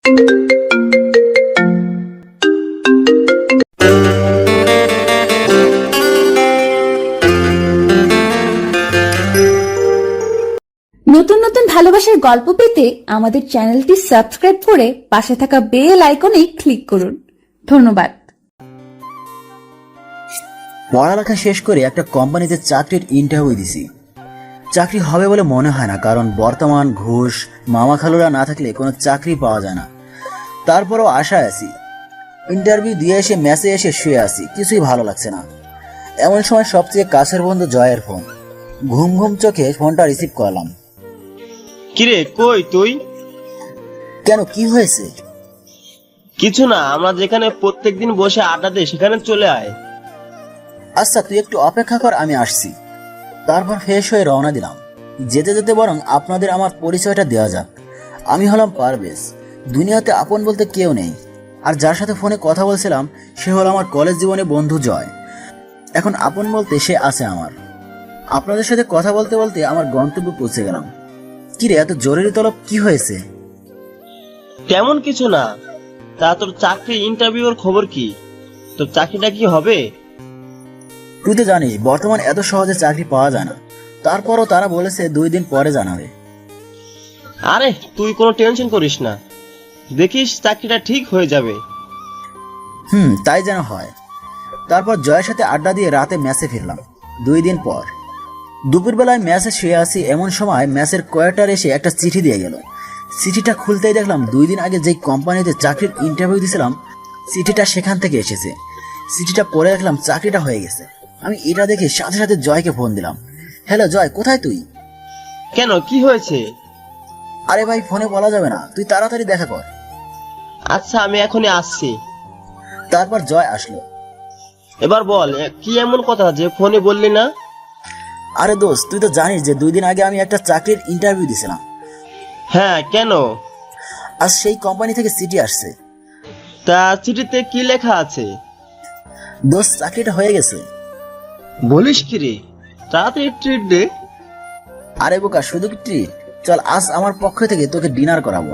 নতুন নতুন ভালোবাসার গল্প পেতে আমাদের চ্যানেলটি সাবস্ক্রাইব করে পাশে থাকা বেল আইকনে ক্লিক করুন। ধন্যবাদ। পড়ালেখা শেষ করে একটা কোম্পানিতে চাকরির ইন্টারভিউ দিছি। চাকরি হবে বলে মনে হয় না, কারণ বর্তমান ঘুষ মামা খালুরা না থাকলে কোনো চাকরি পাওয়া যায় না। তারপরও আশায় আছি। ইন্টারভিউ দিয়ে এসে মেসে এসে শুয়ে আছি, কিছুই ভালো লাগছে না। এমন সময় সবচেয়ে কাছের বন্ধু জয়ের ফোন। ঘুম ঘুম চোখে ফোনটা রিসিভ করলাম। কিরে কই তুই? কেন, কি হয়েছে? কিছু না, আমরা যেখানে প্রত্যেকদিন বসে আড্ডা দিই সেখানে চলে আয়। আচ্ছা, তুই একটু অপেক্ষা কর, আমি আসছি। তারপর ফ্রেশ হয়ে রওনা দিলাম। যেতে যেতে বরং আপনাদের আমার পরিচয়টা দেওয়া যাক। আমি হলাম পারভেজ। দুনিয়াতে আপন বলতে কেউ নেই, আর যার সাথে ফোনে কথা বলছিলাম সে হলো আমার কলেজ জীবনে বন্ধু জয়। এখন আপন বলতে সে আছে আমার। আপনাদের সাথে কথা বলতে বলতে আমার গন্তব্যে পৌঁছে গেলাম। কিরে, এত জরুরি তলব কি হয়েছে? তেমন কিছু না। তা তোর চাকরি ইন্টারভিউর খবর কি? তোর চাকরিটা কি হবে? তুই তো জানিস বর্তমান এত সহজে চাকরি পাওয়া যায় না। তারপরও তারা বলেছে 2 দিন পরে জানাবে। আরে তুই কোনো টেনশন করিস না, দেখিস চাকরিটা ঠিক হয়ে যাবে। তাই যেন হয়। তারপর জয়ের সাথে আড্ডা দিয়ে রাতে ম্যাচে ফিরলাম। 2 দিন পর দুপুরবেলায় ম্যাচে শুয়ে আসি, এমন সময় ম্যাচের কোয়ার্টার এসে একটা চিঠি দিয়ে গেল। চিঠিটা খুলতেই দেখলাম 2 দিন আগে যেই কোম্পানিতে চাকরির ইন্টারভিউ দিয়েছিলাম চিঠিটা সেখান থেকে এসেছে। চিঠিটা পড়ে দেখলাম চাকরিটা হয়ে গেছে। আমি এটা দেখে সাথে সাথে জয়কে ফোন দিলাম। হ্যালো জয়, কোথায় তুই? কেন, কি হয়েছে? আরে ভাই, ফোনে বলা যাবে না, তুই তাড়াতাড়ি দেখা কর। আচ্ছা, আমি এখনই আসছি। তারপর জয় আসলো। এবার বল, কি এমন কথা যে ফোনে বললি না? আরে দোস্ত, তুই তো জানিস যে 2 দিন আগে আমি একটা চাকরির ইন্টারভিউ দিয়েছিলাম। হ্যাঁ, কেন? আজ সেই কোম্পানি থেকে চিঠি আসছে। তা চিঠিতে কি লেখা আছে? দোস্ত, চাকরিটা হয়ে গেছে। বলিস কি রে? তাড়াতাড়ি ট্রিট দে। আরে বোকা, শুধু কি ট্রিট? চল, আজ আমার পক্ষ থেকে তোকে ডিনার করাবো।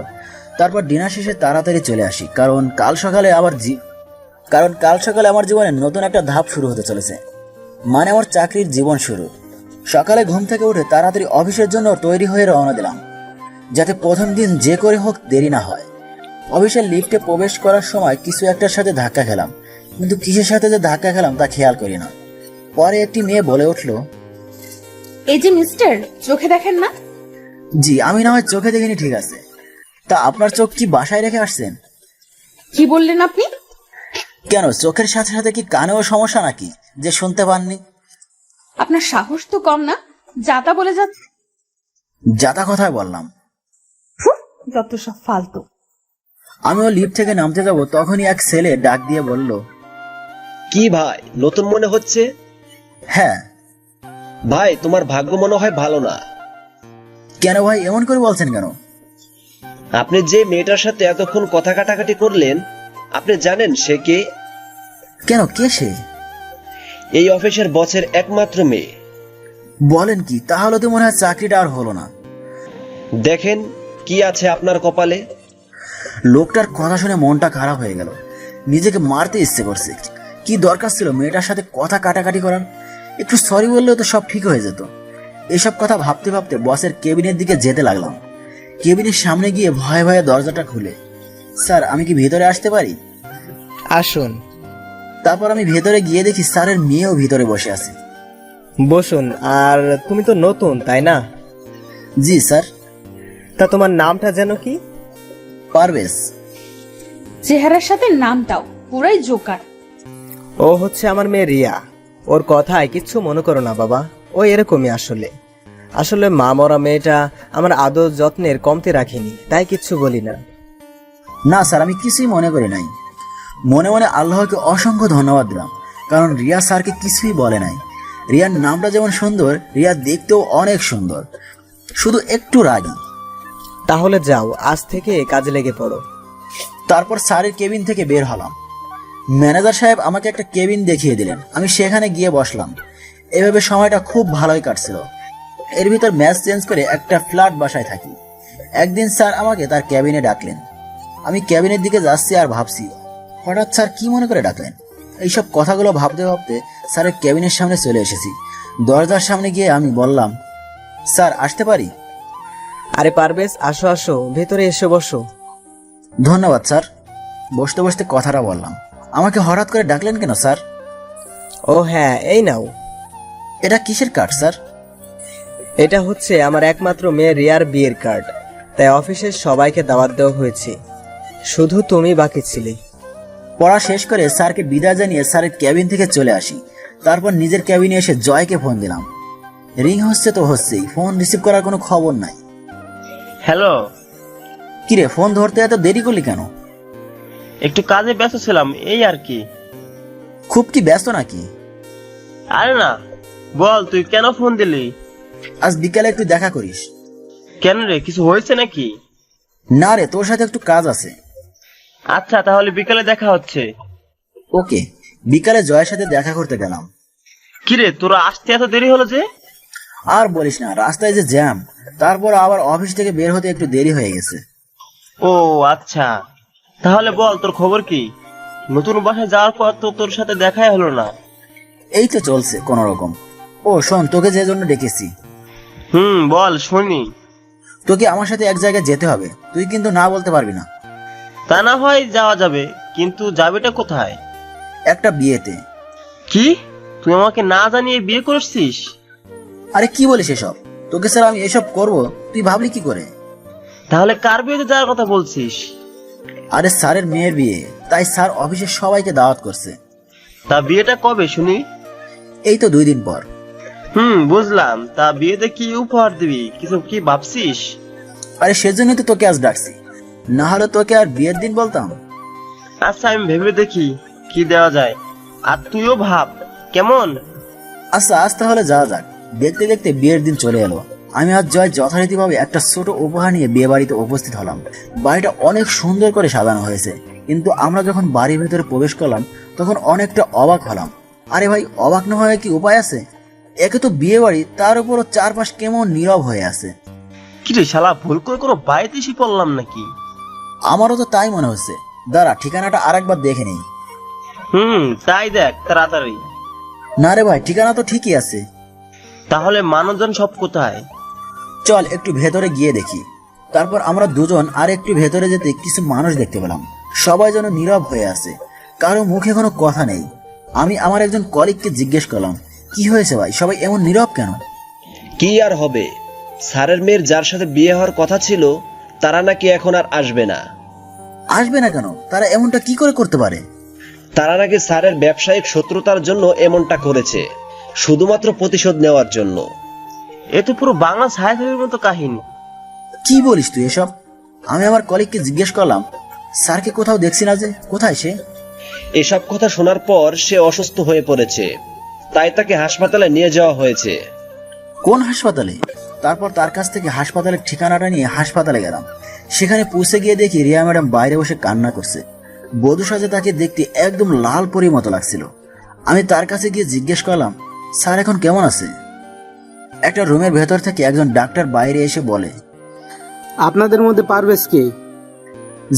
তারপর ডিনার শেষে তাড়াতাড়ি চলে আসি, কারণ কাল সকালে আমার জীবনে নতুন একটা ধাপ শুরু হতে চলেছে। মানে আমার চাকরির জীবন শুরু। সকালে ঘুম থেকে উঠে তাড়াতাড়ি অফিসের জন্য তৈরি হয়ে রওনা দিলাম, যাতে প্রথম দিন যে করে হোক দেরি না হয়। অফিসের লিফটে প্রবেশ করার সময় কিছু একটার সাথে ধাক্কা খেলাম, কিন্তু কিসের সাথে যে ধাক্কা খেলাম তা খেয়াল করি না। পরে একটি মেয়ে বলে উঠলো, এই যে মিস্টার, চোখে দেখেন না? জি, আমি না হয় চোখে দেখিনি, ঠিক আছে। তা আপনার চোখ কি বাসায় রেখে আসছেন? কি বললেন আপনি? কেন, চোখের সাথে সাথে কি কানেও সমস্যা নাকি যে শুনতে পাননি? আপনার সাহস তো কম না, যাতা বলে যাচ্ছে। যাতা কথায় বললাম। যত সব ফালতু। আমিও লিফট থেকে নামতে যাব, তখনই এক ছেলে ডাক দিয়ে বলল, কি ভাই, নতুন মনে হচ্ছে? হ্যাঁ। ভাই, তোমার ভাগ্য মনে হয় ভালো না। কেন ভাই, এমন করে বলছেন কেন? আপনি যে মেয়েটার সাথে এতক্ষণ কথা কাটাকাটি করলেন, আপনি জানেন সে কে? কেন, কে সে? এই অফিসের বসের একমাত্র মেয়ে। বলেন কি? তাহলে তো মনে হয় চাকরিটা আর হলো না। দেখেন কি আছে আপনার কপালে। লোকটার কথা শুনে মনটা খারাপ হয়ে গেল। নিজেকে মারতে ইচ্ছে করছে। কি দরকার ছিল মেয়েটার সাথে কথা কাটাকাটি করার? একটু সরি বললেও তো সব ঠিক হয়ে যেত। এসব কথা ভাবতে ভাবতে বসের কেবিনের দিকে যেতে লাগলাম। কেবিনের সামনে গিয়ে ভয়ে ভয়ে দরজাটা খুলে, স্যার, আমি কি ভেতরে আসতে পারি? আসুন। তারপর আমি ভেতরে গিয়ে দেখি স্যারের মেয়েও ভিতরে বসে আছে। বসুন। আর তুমি তো নতুন, তাই না? জি স্যার। তা তোমার নামটা যেন কি? পারভেজ। চেহারার সাথে নামটাও পুরাই জোকার। ও হচ্ছে আমার মেয়ে রিয়া। ওর কথায় কিচ্ছু মনে করো না বাবা, ও এরকমই। আসলে মা মরা মেয়েটা আমার আদর যত্নের কমতে রাখিনি, তাই কিচ্ছু বলি না। না স্যার, আমি কিছুই মনে করি নাই। মনে মনে আল্লাহকে অসংখ্য ধন্যবাদ দিলাম, কারণ রিয়া স্যারকে কিছুই বলে নাই। রিয়ার নামটা যেমন সুন্দর, রিয়া দেখতেও অনেক সুন্দর, শুধু একটু রাগী। তাহলে যাও, আজ থেকে কাজে লেগে পড়ো। তারপর স্যারের কেবিন থেকে বের হলাম। ম্যানেজার সাহেব আমাকে একটা কেবিন দেখিয়ে দিলেন, আমি সেখানে গিয়ে বসলাম। এভাবে সময়টা খুব ভালোই কাটছিল। এর ভিতর ম্যাচ চেঞ্জ করে একটা ফ্ল্যাট বাসায় থাকি। একদিন স্যার আমাকে তার ক্যাবিনে ডাকলেন। আমি ক্যাবিনের দিকে যাচ্ছি আর ভাবছি হঠাৎ স্যার কি মনে করে ডাকলেন। এইসব কথাগুলো ভাবতে ভাবতে স্যারের ক্যাবিনের সামনে চলে এসেছি। দরজার সামনে গিয়ে আমি বললাম, স্যার আসতে পারি? আরে পারভেজ, আসো আসো, ভেতরে এসে বসো। ধন্যবাদ স্যার। বসতে বসতে কথাটা বললাম, আমাকে হঠাৎ করে ডাকলেন কেন স্যার? ও হ্যাঁ, এই নাও। এটা কিসের কার্ড স্যার? এটা হচ্ছে আমার একমাত্র মেয়ে রিয়ার বিয়ের কার্ড। তাই অফিসের সবাইকে দাওয়াত দেওয়া হয়েছে, শুধু তুমি বাকি ছিলে। পড়া শেষ করে স্যারকে বিদায় জানিয়ে স্যারের ক্যাবিন থেকে চলে আসি। তারপর নিজের ক্যাবিনে এসে জয়কে ফোন দিলাম। রিং হচ্ছে তো হচ্ছেই, ফোন রিসিভ করার কোনো খবর নাই। হ্যালো। কিরে, ফোন ধরতে এত দেরি করলি কেন? একটু কাজে ব্যস্ত ছিলাম, এই আর কি। খুব কি ব্যস্ত নাকি? আরে না, বল তুই কেন ফোন দিলি? আজ বিকালে একটু দেখা করিস। কেন রে, কিছু হয়েছে নাকি? না রে, তোর সাথে একটু কাজ আছে। আচ্ছা, তাহলে বিকালে দেখা হচ্ছে। ওকে। বিকালে জয়ের সাথে দেখা করতে গেলাম। কিরে, তোরা আসতে এত দেরি হলো যে? আর বলিস না, রাস্তায় যে জ্যাম, তারপর আবার অফিস থেকে বের হতে একটু দেরি হয়ে গেছে। ও আচ্ছা, তাহলে বল তোর খবর কি? নতুন বাসায় যাওয়ার পর তো তোর সাথে দেখাই হলো না। এই তো চলছে কোনো রকম। ও শোন, তোকে যে জন্য ডেকেছি। বল শুনি। তোকে আমার সাথে এক জায়গায় যেতে হবে, তুই কিন্তু না বলতে পারবি না। তা না হয় যাওয়া যাবে, কিন্তু যাবেটা কোথায়? একটা বিয়েতে। কি, তুই আমাকে না জানিয়ে বিয়ে করছিস? আরে কি বলিস এসব? তোকে স্যার আমি এসব করব তুই ভাবলি কি করে? তাহলে কার বিয়েতে যাওয়ার কথা বলছিস? আরে স্যারের মেয়ের বিয়ে, তাই স্যার অফিসের সবাইকে দাওয়াত করছে। তা বিয়েটা কবে শুনি? এই তো 2 দিন পর। বুঝলাম। তা বিয়েতে কি উপহার দিবি, কিছু কি ভাবছিস? আরে সেজন্যই তো তোকে আজ ডাকছি, না হলে তোকে আর বিয়ের দিন বলতাম। আচ্ছা, আমি ভেবে দেখি কি দেওয়া যায়। আর তুইও ভাব কেমন। আচ্ছা আজ তাহলে যাওয়া যাক। দেখতে দেখতে বিয়ের দিন চলে এলো। আমি আজ জয় যথারীতিভাবে একটা ছোট উপহার নিয়ে বিয়ে বাড়িতে উপস্থিত হলাম। বাড়িটা অনেক সুন্দর করে সাজানো হয়েছে, কিন্তু আমরা যখন বাড়ির ভেতরে প্রবেশ করলাম তখন অনেকটা অবাক হলাম। আরে ভাই, অবাক না হয়ে কি উপায় আছে? একে তো বিয়ে বাড়ি, তার উপরও চারপাশ কেমন নীরব হয়ে আছে। কিরে শালা, ভুল করে কোনো বাড়িতে এসে পড়লাম নাকি? আমারও তো তাই মনে হচ্ছে। দাঁড়া, ঠিকানাটা আরেকবার দেখে নেই। তাই দেখ তাড়াতাড়ি। না রে ভাই, ঠিকানা তো ঠিকই আছে। তাহলে মানুষজন সব কোথায়? চল একটু ভেতরে গিয়ে দেখি। তারপর আমরা দুজন আর একটু ভেতরে যেতে কিছু মানুষ দেখতে পেলাম। সবাই যেন নীরব হয়ে আছে, কারো মুখে কোনো কথা নেই। আমি আমার একজন কলিগকে জিজ্ঞেস করলাম, কি হয়েছে ভাই, সবাই এমন নীরব কেন? কি আর হবে, স্যারের মেয়ের যার সাথে বিয়ে হওয়ার কথা ছিল তারা নাকি এখন আর আসবে না। আসবে না কেন? তারা এমনটা কি করে করতে পারে? তারা নাকি স্যারের ব্যবসায়িক শত্রুতার জন্য এমনটা করেছে, শুধুমাত্র প্রতিশোধ নেওয়ার জন্য। এ তো পুরো বাংলা ছায়াছবির মতো কাহিনী। কি বলিস তুই এসব? আমি আমার কলিগকে জিজ্ঞেস করলাম, স্যারকে কোথাও দেখছি না যে, কোথায় সে? এসব কথা শোনার পর সে অসুস্থ হয়ে পড়েছে, তাই তাকে হাসপাতালে নিয়ে যাওয়া হয়েছে। কোন হাসপাতালে? তারপর তার কাছ থেকে হাসপাতালের ঠিকানাটা নিয়ে হাসপাতালে গেলাম। সেখানে পৌঁছে গিয়ে দেখি রিয়া ম্যাডাম বাইরে বসে কান্না করছে। বধূ সাজে তাকে দেখতে একদম লাল পরীর মতো লাগছিল। আমি তার কাছে গিয়ে জিজ্ঞেস করলাম, স্যার এখন কেমন আছে? একটা রুমের ভেতর থেকে একজন ডাক্তার বাইরে এসে বলে, আপনাদের মধ্যে পারভেজ কে?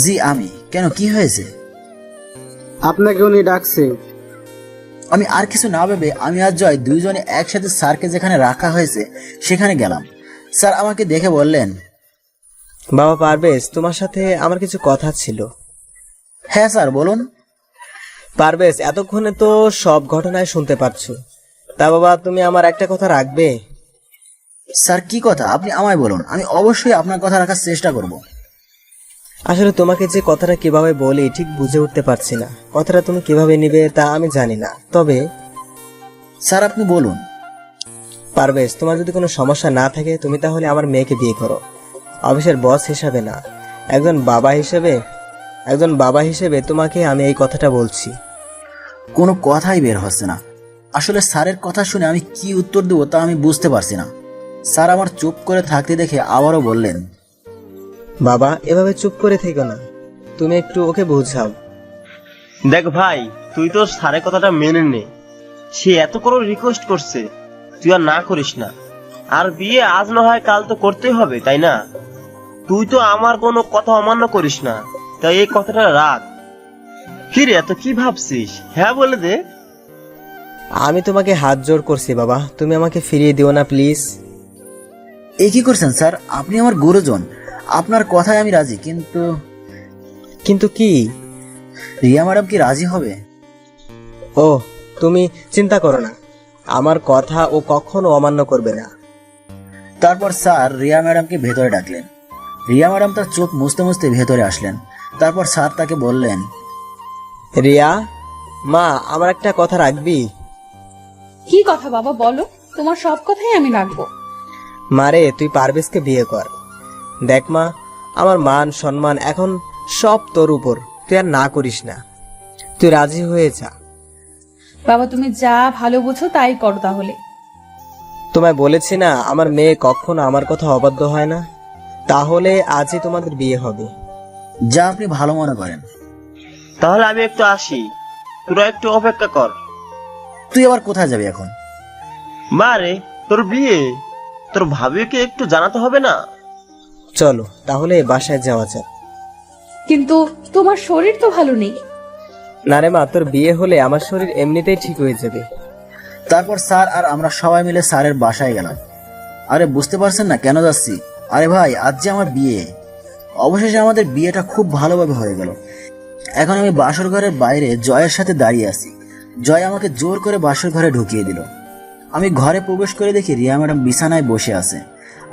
জি আমি। কেন, কি হয়েছে? আপনাকে উনি ডাকছে। আমি আর কিছু না ভেবে আমি আর জয় দুইজনে একসাথে স্যারকে যেখানে রাখা হয়েছে সেখানে গেলাম। স্যার আমাকে দেখে বললেন, বাবা পারভেজ, তোমার সাথে আমার কিছু কথা ছিল। হ্যাঁ স্যার বলুন। পারভেজ, এতক্ষণে তো সব ঘটনায় শুনতে পারছো, তা বাবা তুমি আমার একটা কথা রাখবে? স্যার কি কথা, আপনি আমায় বলুন, আমি অবশ্যই আপনার কথা রাখার চেষ্টা করব। আসলে তোমাকে যে কথাটা কিভাবে বলি ঠিক বুঝে উঠতে পারছি না। কথাটা তুমি কিভাবে নিবে তা আমি জানি না, তবে স্যার আপনি বলুন। পারভেজ, তোমার যদি কোনো সমস্যা না থাকে তুমি তাহলে আমার মেয়েকে বিয়ে করো। অফিসের বস হিসাবে না, একজন বাবা হিসেবে তোমাকে আমি এই কথাটা বলছি। কোনো কথাই বের হচ্ছে না। আসলে স্যারের কথা শুনে আমি কি উত্তর দেবো তা আমি বুঝতে পারছি না। স্যার আমার চুপ করে থাকতে দেখে আবারও বললেন, বাবা এভাবে চুপ করে থেকো না, তুমি একটু ওকে বুঝাও। দেখ ভাই, তুই তো স্যারের কথাটা মেনে নে। সে এত করে রিকোয়েস্ট করছে, তুই আর না করিস না। আর বিয়ে আজ না হয় কাল তো করতেই হবে, তাই না? তুই তো আমার কোনো কথা অমান্য করিস না, তাই এই কথাটা রাখ। কি রে, এত কি ভাবছিস? হ্যাঁ বলে দে। আমি তোমাকে হাত জোর করছি বাবা, তুমি আমাকে ফিরিয়ে দিও না প্লিজ। এই কি করছেন স্যার? আপনি আমার গুরুজন, আপনার কথায় আমি রাজি, কিন্তু কিন্তু কি? রিয়া ম্যাডাম কি রাজি হবে? ও, তুমি চিন্তা করো না, আমার কথা ও কখনো অমান্য করবে না। তারপর স্যার রিয়া ম্যাডামকে ভেতরে ডাকলেন। রিয়া ম্যাডাম তার চোখ মুছতে মুছতে ভেতরে আসলেন। তারপর স্যার তাকে বললেন, রিয়া মা, আমার একটা কথা রাখবি? কি কথা বাবা, বলো, তোমার সব কথাই আমি রাখবো। মারে, তুই পারভেজকে বিয়ে কর। দেখ মা, আমার মান সম্মান এখন সব তোর উপর, তুই আর না করিস না, তুই রাজি হয়ে যা। বাবা, তুমি যা ভালো বোঝো তাই করো তাহলে। তোমায় বলেছি না, আমার মেয়ে কখনো আমার কথা অবাধ্য হয় না। তাহলে আজই তোমাদের বিয়ে হবে। যা আপনি ভালো মনে করেন। তাহলে আমি একটু আসি, তোরা একটু অপেক্ষা কর। তুই আবার কোথায় যাবি এখন? মারে, তোর বিয়ে, তোর ভাবিকে একটু জানাতে হবে না? চলো তাহলে বাসায় যাওয়া যাক। কিন্তু তোমার শরীর তো ভালো নেই। না রে মা, তোর বিয়ে হলে আমার শরীর এমনিতেই ঠিক হয়ে যাবে। তারপর স্যার আর আমরা সবাই মিলে স্যারের বাসায় গেলাম। আরে বুঝতে পারছেন না কেন যাচ্ছি? আরে ভাই, আজ যে আমার বিয়ে। অবশেষে আমাদের বিয়েটা খুব ভালোভাবে হয়ে গেল। এখন আমি বাসর ঘরের বাইরে জয়ের সাথে দাঁড়িয়ে আছি। জয় আমাকে জোর করে বাসর ঘরে ঢুকিয়ে দিল। আমি ঘরে প্রবেশ করে দেখি রিয়া ম্যাডাম বিছানায় বসে আছে।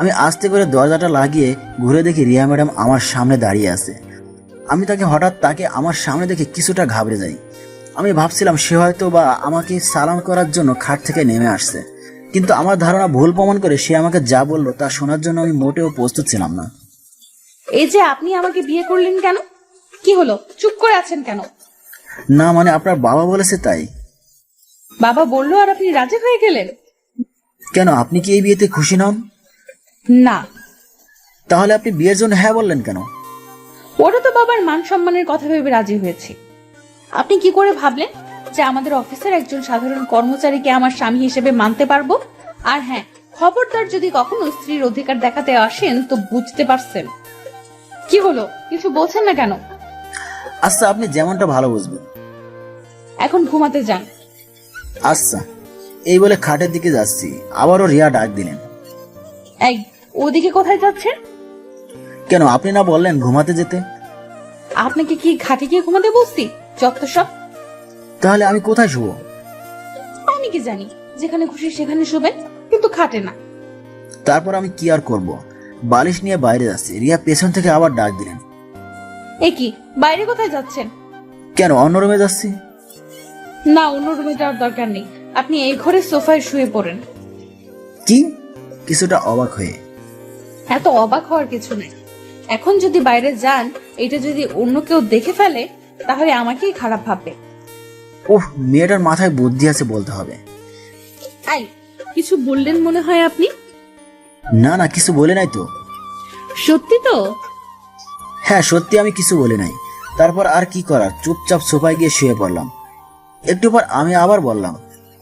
আমি আস্তে করে দরজাটা লাগিয়ে ঘুরে দেখি রিয়া ম্যাডাম আমার সামনে দাঁড়িয়ে আছে। আমি তাকে আমার সামনে দেখে কিছুটা ঘাবড়ে যাই। আমি ভাবছিলাম সে হয়তো বা আমাকে সালাম করার জন্য খাট থেকে নেমে আসছে, কিন্তু আমার ধারণা ভুল প্রমাণ করে সে আমাকে যা বললো তা শোনার জন্য আমি মোটেও প্রস্তুত ছিলাম না। এই যে আপনি আমাকে বিয়ে করলেন কেন? কি হলো, চুপ করে আছেন কেন? না মানে আপনার বাবা বলেছে তাই। বাবা বললো আর আপনি রাজি হয়ে গেলেন? কেন, আপনি কি এই বিয়েতে খুশি নন? না। তাহলে আপনি বিয়ের জন্য হ্যাঁ বললেন কেন? ওটা তো বাবার মান সম্মানের কথা ভেবে রাজি হয়েছি। আপনি কি করে ভাবলেন যে আমাদের অফিসের একজন সাধারণ কর্মচারীকে আমার স্বামী হিসেবে মানতে পারবো? আর হ্যাঁ, খবরদার যদি কখনো স্ত্রীর অধিকার দেখাতে আসেন তো বুঝতে পারছেন। কি হলো, কিছু বলছেন না কেন? আচ্ছা, আপনি যেমনটা ভালো বুঝবেন। এখন ঘুমাতে যান। আচ্ছা, এই বলে খাটের দিকে যাচ্ছি, আবারও রিয়া ডাক দিলেন। এই, ওদিকে কোথায় যাচ্ছেন? কেন, আপনি না বললেন ঘুমাতে যেতে? আপনাকে কি খাটে গিয়ে ঘুমাতে বসছি? যত সব। তাহলে আমি কোথায় শুবো? আমি কি জানি, যেখানে খুশি সেখানে শুবেন, কিন্তু খাটে না। তারপর আমি কি আর করব, বালিশ নিয়ে বাইরে যাচ্ছি। রিয়া পেছন থেকে আবার ডাক দিলেন। এ কি, বাইরে কোথায় যাচ্ছেন? কেন, অন্য রুমে যাচ্ছি। না, অন্য রুমে যাওয়ার দরকার নেই, আপনি এই ঘরে সোফায় শুয়ে পড়েন। কি? কিছুটা অবাক হয়ে। এত অবাক হওয়ার কিছু নেই। এখন যদি বাইরে যান, এটা যদি অন্য কেউ দেখে ফেলে তাহলে আমাকেই খারাপ ভাববে। ওহ, মেয়েটার মাথায় বুদ্ধি আছে বলতে হবে। আই, কিছু বললেন মনে হয় আপনি? না না, কিছু বলে নাই তো। সত্যি তো? হ্যাঁ সত্যি, আমি কিছু বলে নাই। তারপর আর কি করার, চুপচাপ সোফায় গিয়ে শুয়ে পড়লাম। একটু পর আমি আবার বললাম,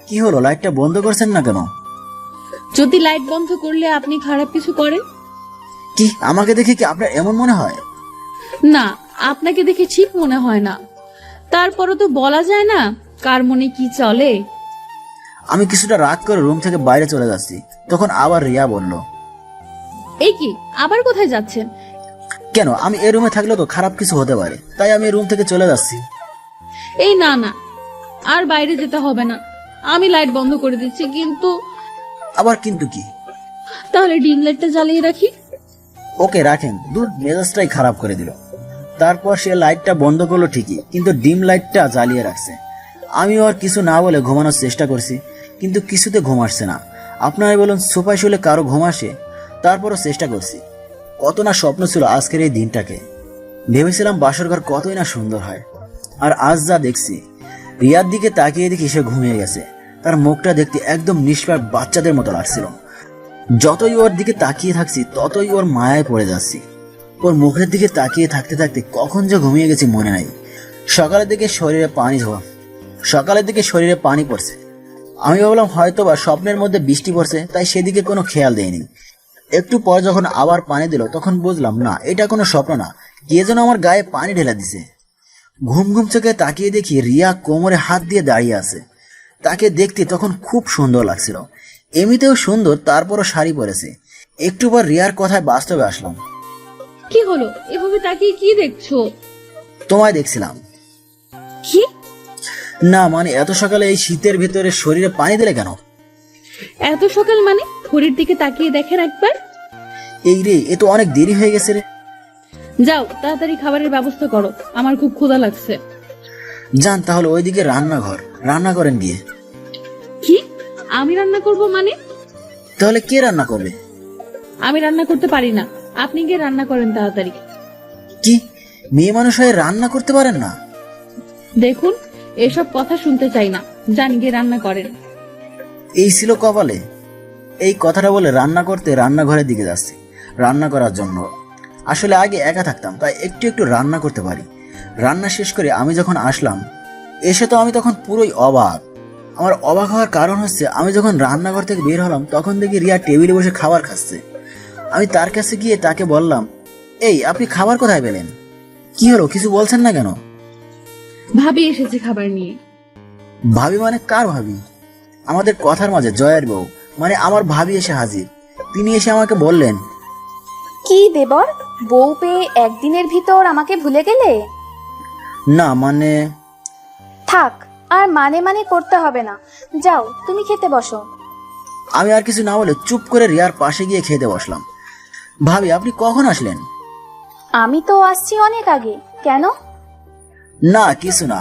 কি হলো, লাইটটা বন্ধ করছেন না কেন? যদি লাইট বন্ধ করলে আপনি খারাপ কিছু করেন? কি, আমাকে দেখে কি আপনার এমন মনে হয়? না, আপনাকে দেখে ঠিক মনে হয় না। তারপরও তো বলা যায় না কার মনে কি চলে। আমি কিছুটা রাগ করে রুম থেকে বাইরে চলে যাচ্ছি, তখন আবার রিয়া বলল, এই কি, আবার কোথায় যাচ্ছেন? কেন, আমি এই রুমে থাকলে তো খারাপ কিছু হতে পারে, তাই আমি রুম থেকে চলে যাচ্ছি। এই না না, আর বাইরে যেতে হবে না, আমি লাইট বন্ধ করে দিচ্ছি। কিন্তু আবার কিন্তু কি? তাহলে ডিম লাইটটা জ্বালিয়ে রাখি। ওকে রাখেন, দূর, মেজাজটাই খারাপ করে দিল। তারপর সে লাইটটা বন্ধ করলো ঠিকই, কিন্তু ডিম লাইটটা জ্বালিয়ে রাখছে। আমিও আর কিছু না বলে ঘুমানোর চেষ্টা করছি, কিন্তু কিছুতে ঘুম আসছে না। আপনারাই বলুন, সোফায় শুলে কারো ঘুম আসে? তারপরও চেষ্টা করছি। কত না স্বপ্ন ছিল আজকের এই দিনটাকে। ভেবেছিলাম বাসর ঘর কতই না সুন্দর হয়, আর আজ যা দেখছি। রিয়ার দিকে তাকিয়ে দেখি সে ঘুমিয়ে গেছে। তার মুখটা দেখতে একদম নিষ্পাপ বাচ্চাদের মতো লাগছিল। যতই ওর দিকে তাকিয়ে থাকছি ততই ওর মায়ায় পড়ে যাচ্ছি। ওর মুখের দিকে তাকিয়ে থাকতে থাকতে কখন যে ঘুমিয়ে গেছি মনে নাই। সকালের দিকে শরীরে পানি পড়ছে। আমি ভাবলাম হয়তো বা স্বপ্নের মধ্যে বৃষ্টি পড়ছে, তাই সেদিকে কোনো খেয়াল দেয়নি। একটু পর যখন আবার পানি দিল তখন বুঝলাম না, এটা কোনো স্বপ্ন না, কে যেন আমার গায়ে পানি ঢেলে দিছে। ঘুম ঘুম চোখে তাকিয়ে দেখি রিয়া কোমরে হাত দিয়ে দাঁড়িয়ে আছে। তাকে দেখতে তখন খুব সুন্দর লাগছিল, এমনিতেও সুন্দর, তারপরও শাড়ি পরেছে। একটু পর রিয়ার কথায় বাস্তবে আসলাম। কি হলো, এভাবে তাকিয়ে কি দেখছো? তোমায় দেখছিলাম। কি? না মানে এত সকালে এই শীতের ভেতরে শরীরে পানি দিলে কেন? এত সকাল মানে? ঘড়ির দিকে তাকিয়ে দেখেন একবার। এই রে, এ তো অনেক দেরি হয়ে গেছে রে। যাও তাড়াতাড়ি খাবারের ব্যবস্থা করো, আমার খুব ক্ষুধা লাগছে। যান তাহলে ওইদিকে রান্নাঘর, রান্না করেন গিয়ে। কি? আমি রান্না করব মানে? তাহলে কে রান্না করবে? আমি রান্না করতে পারি না, আপনি গিয়ে রান্না করেন তাড়াতাড়ি। কি, মেয়ে মানুষ হয়ে রান্না করতে পারেন না? দেখুন, এসব কথা শুনতে চাই না, যান গিয়ে রান্না করেন। এই ছিল কপালে। এই কথাটা বলে রান্না করতে রান্নাঘরের দিকে যাচ্ছি, রান্না করার জন্য। আসলে আগে একা থাকতাম, তাই একটু একটু রান্না করতে পারি। রান্না শেষ করে আমি যখন আসলাম, এসে তো আমি তখন পুরোই অবাক। আমার অবাক হওয়ার কারণ হচ্ছে, আমি যখন রান্নাঘর থেকে বের হলাম তখন দেখি রিয়া টেবিলে বসে খাবার খাচ্ছে। আমি তার কাছে গিয়ে তাকে বললাম, এই আপনি খাবার কোথায় পেলেন? কি হলো, কিছু বলছেন না কেন? ভাবি এসেছে খাবার নিয়ে। ভাবি মানে কার ভাবি? আমাদের কথার মাঝে জয়ের বউ, মানে আমার ভাবি এসে হাজির। তিনি এসে আমাকে বললেন, কি দেবর, বউ পেয়ে একদিনের ভিতর আমাকে ভুলে গেলে? না মানে থাক, আর মানে মানে করতে হবে না, যাও তুমি খেতে বসো। আমি আর কিছু না বলে চুপ করে রিয়ার পাশে গিয়ে খেতে বসলাম। ভাবি আপনি কখন আসলেন? আমি তো আসছি অনেক আগে, কেন? না কিছু না,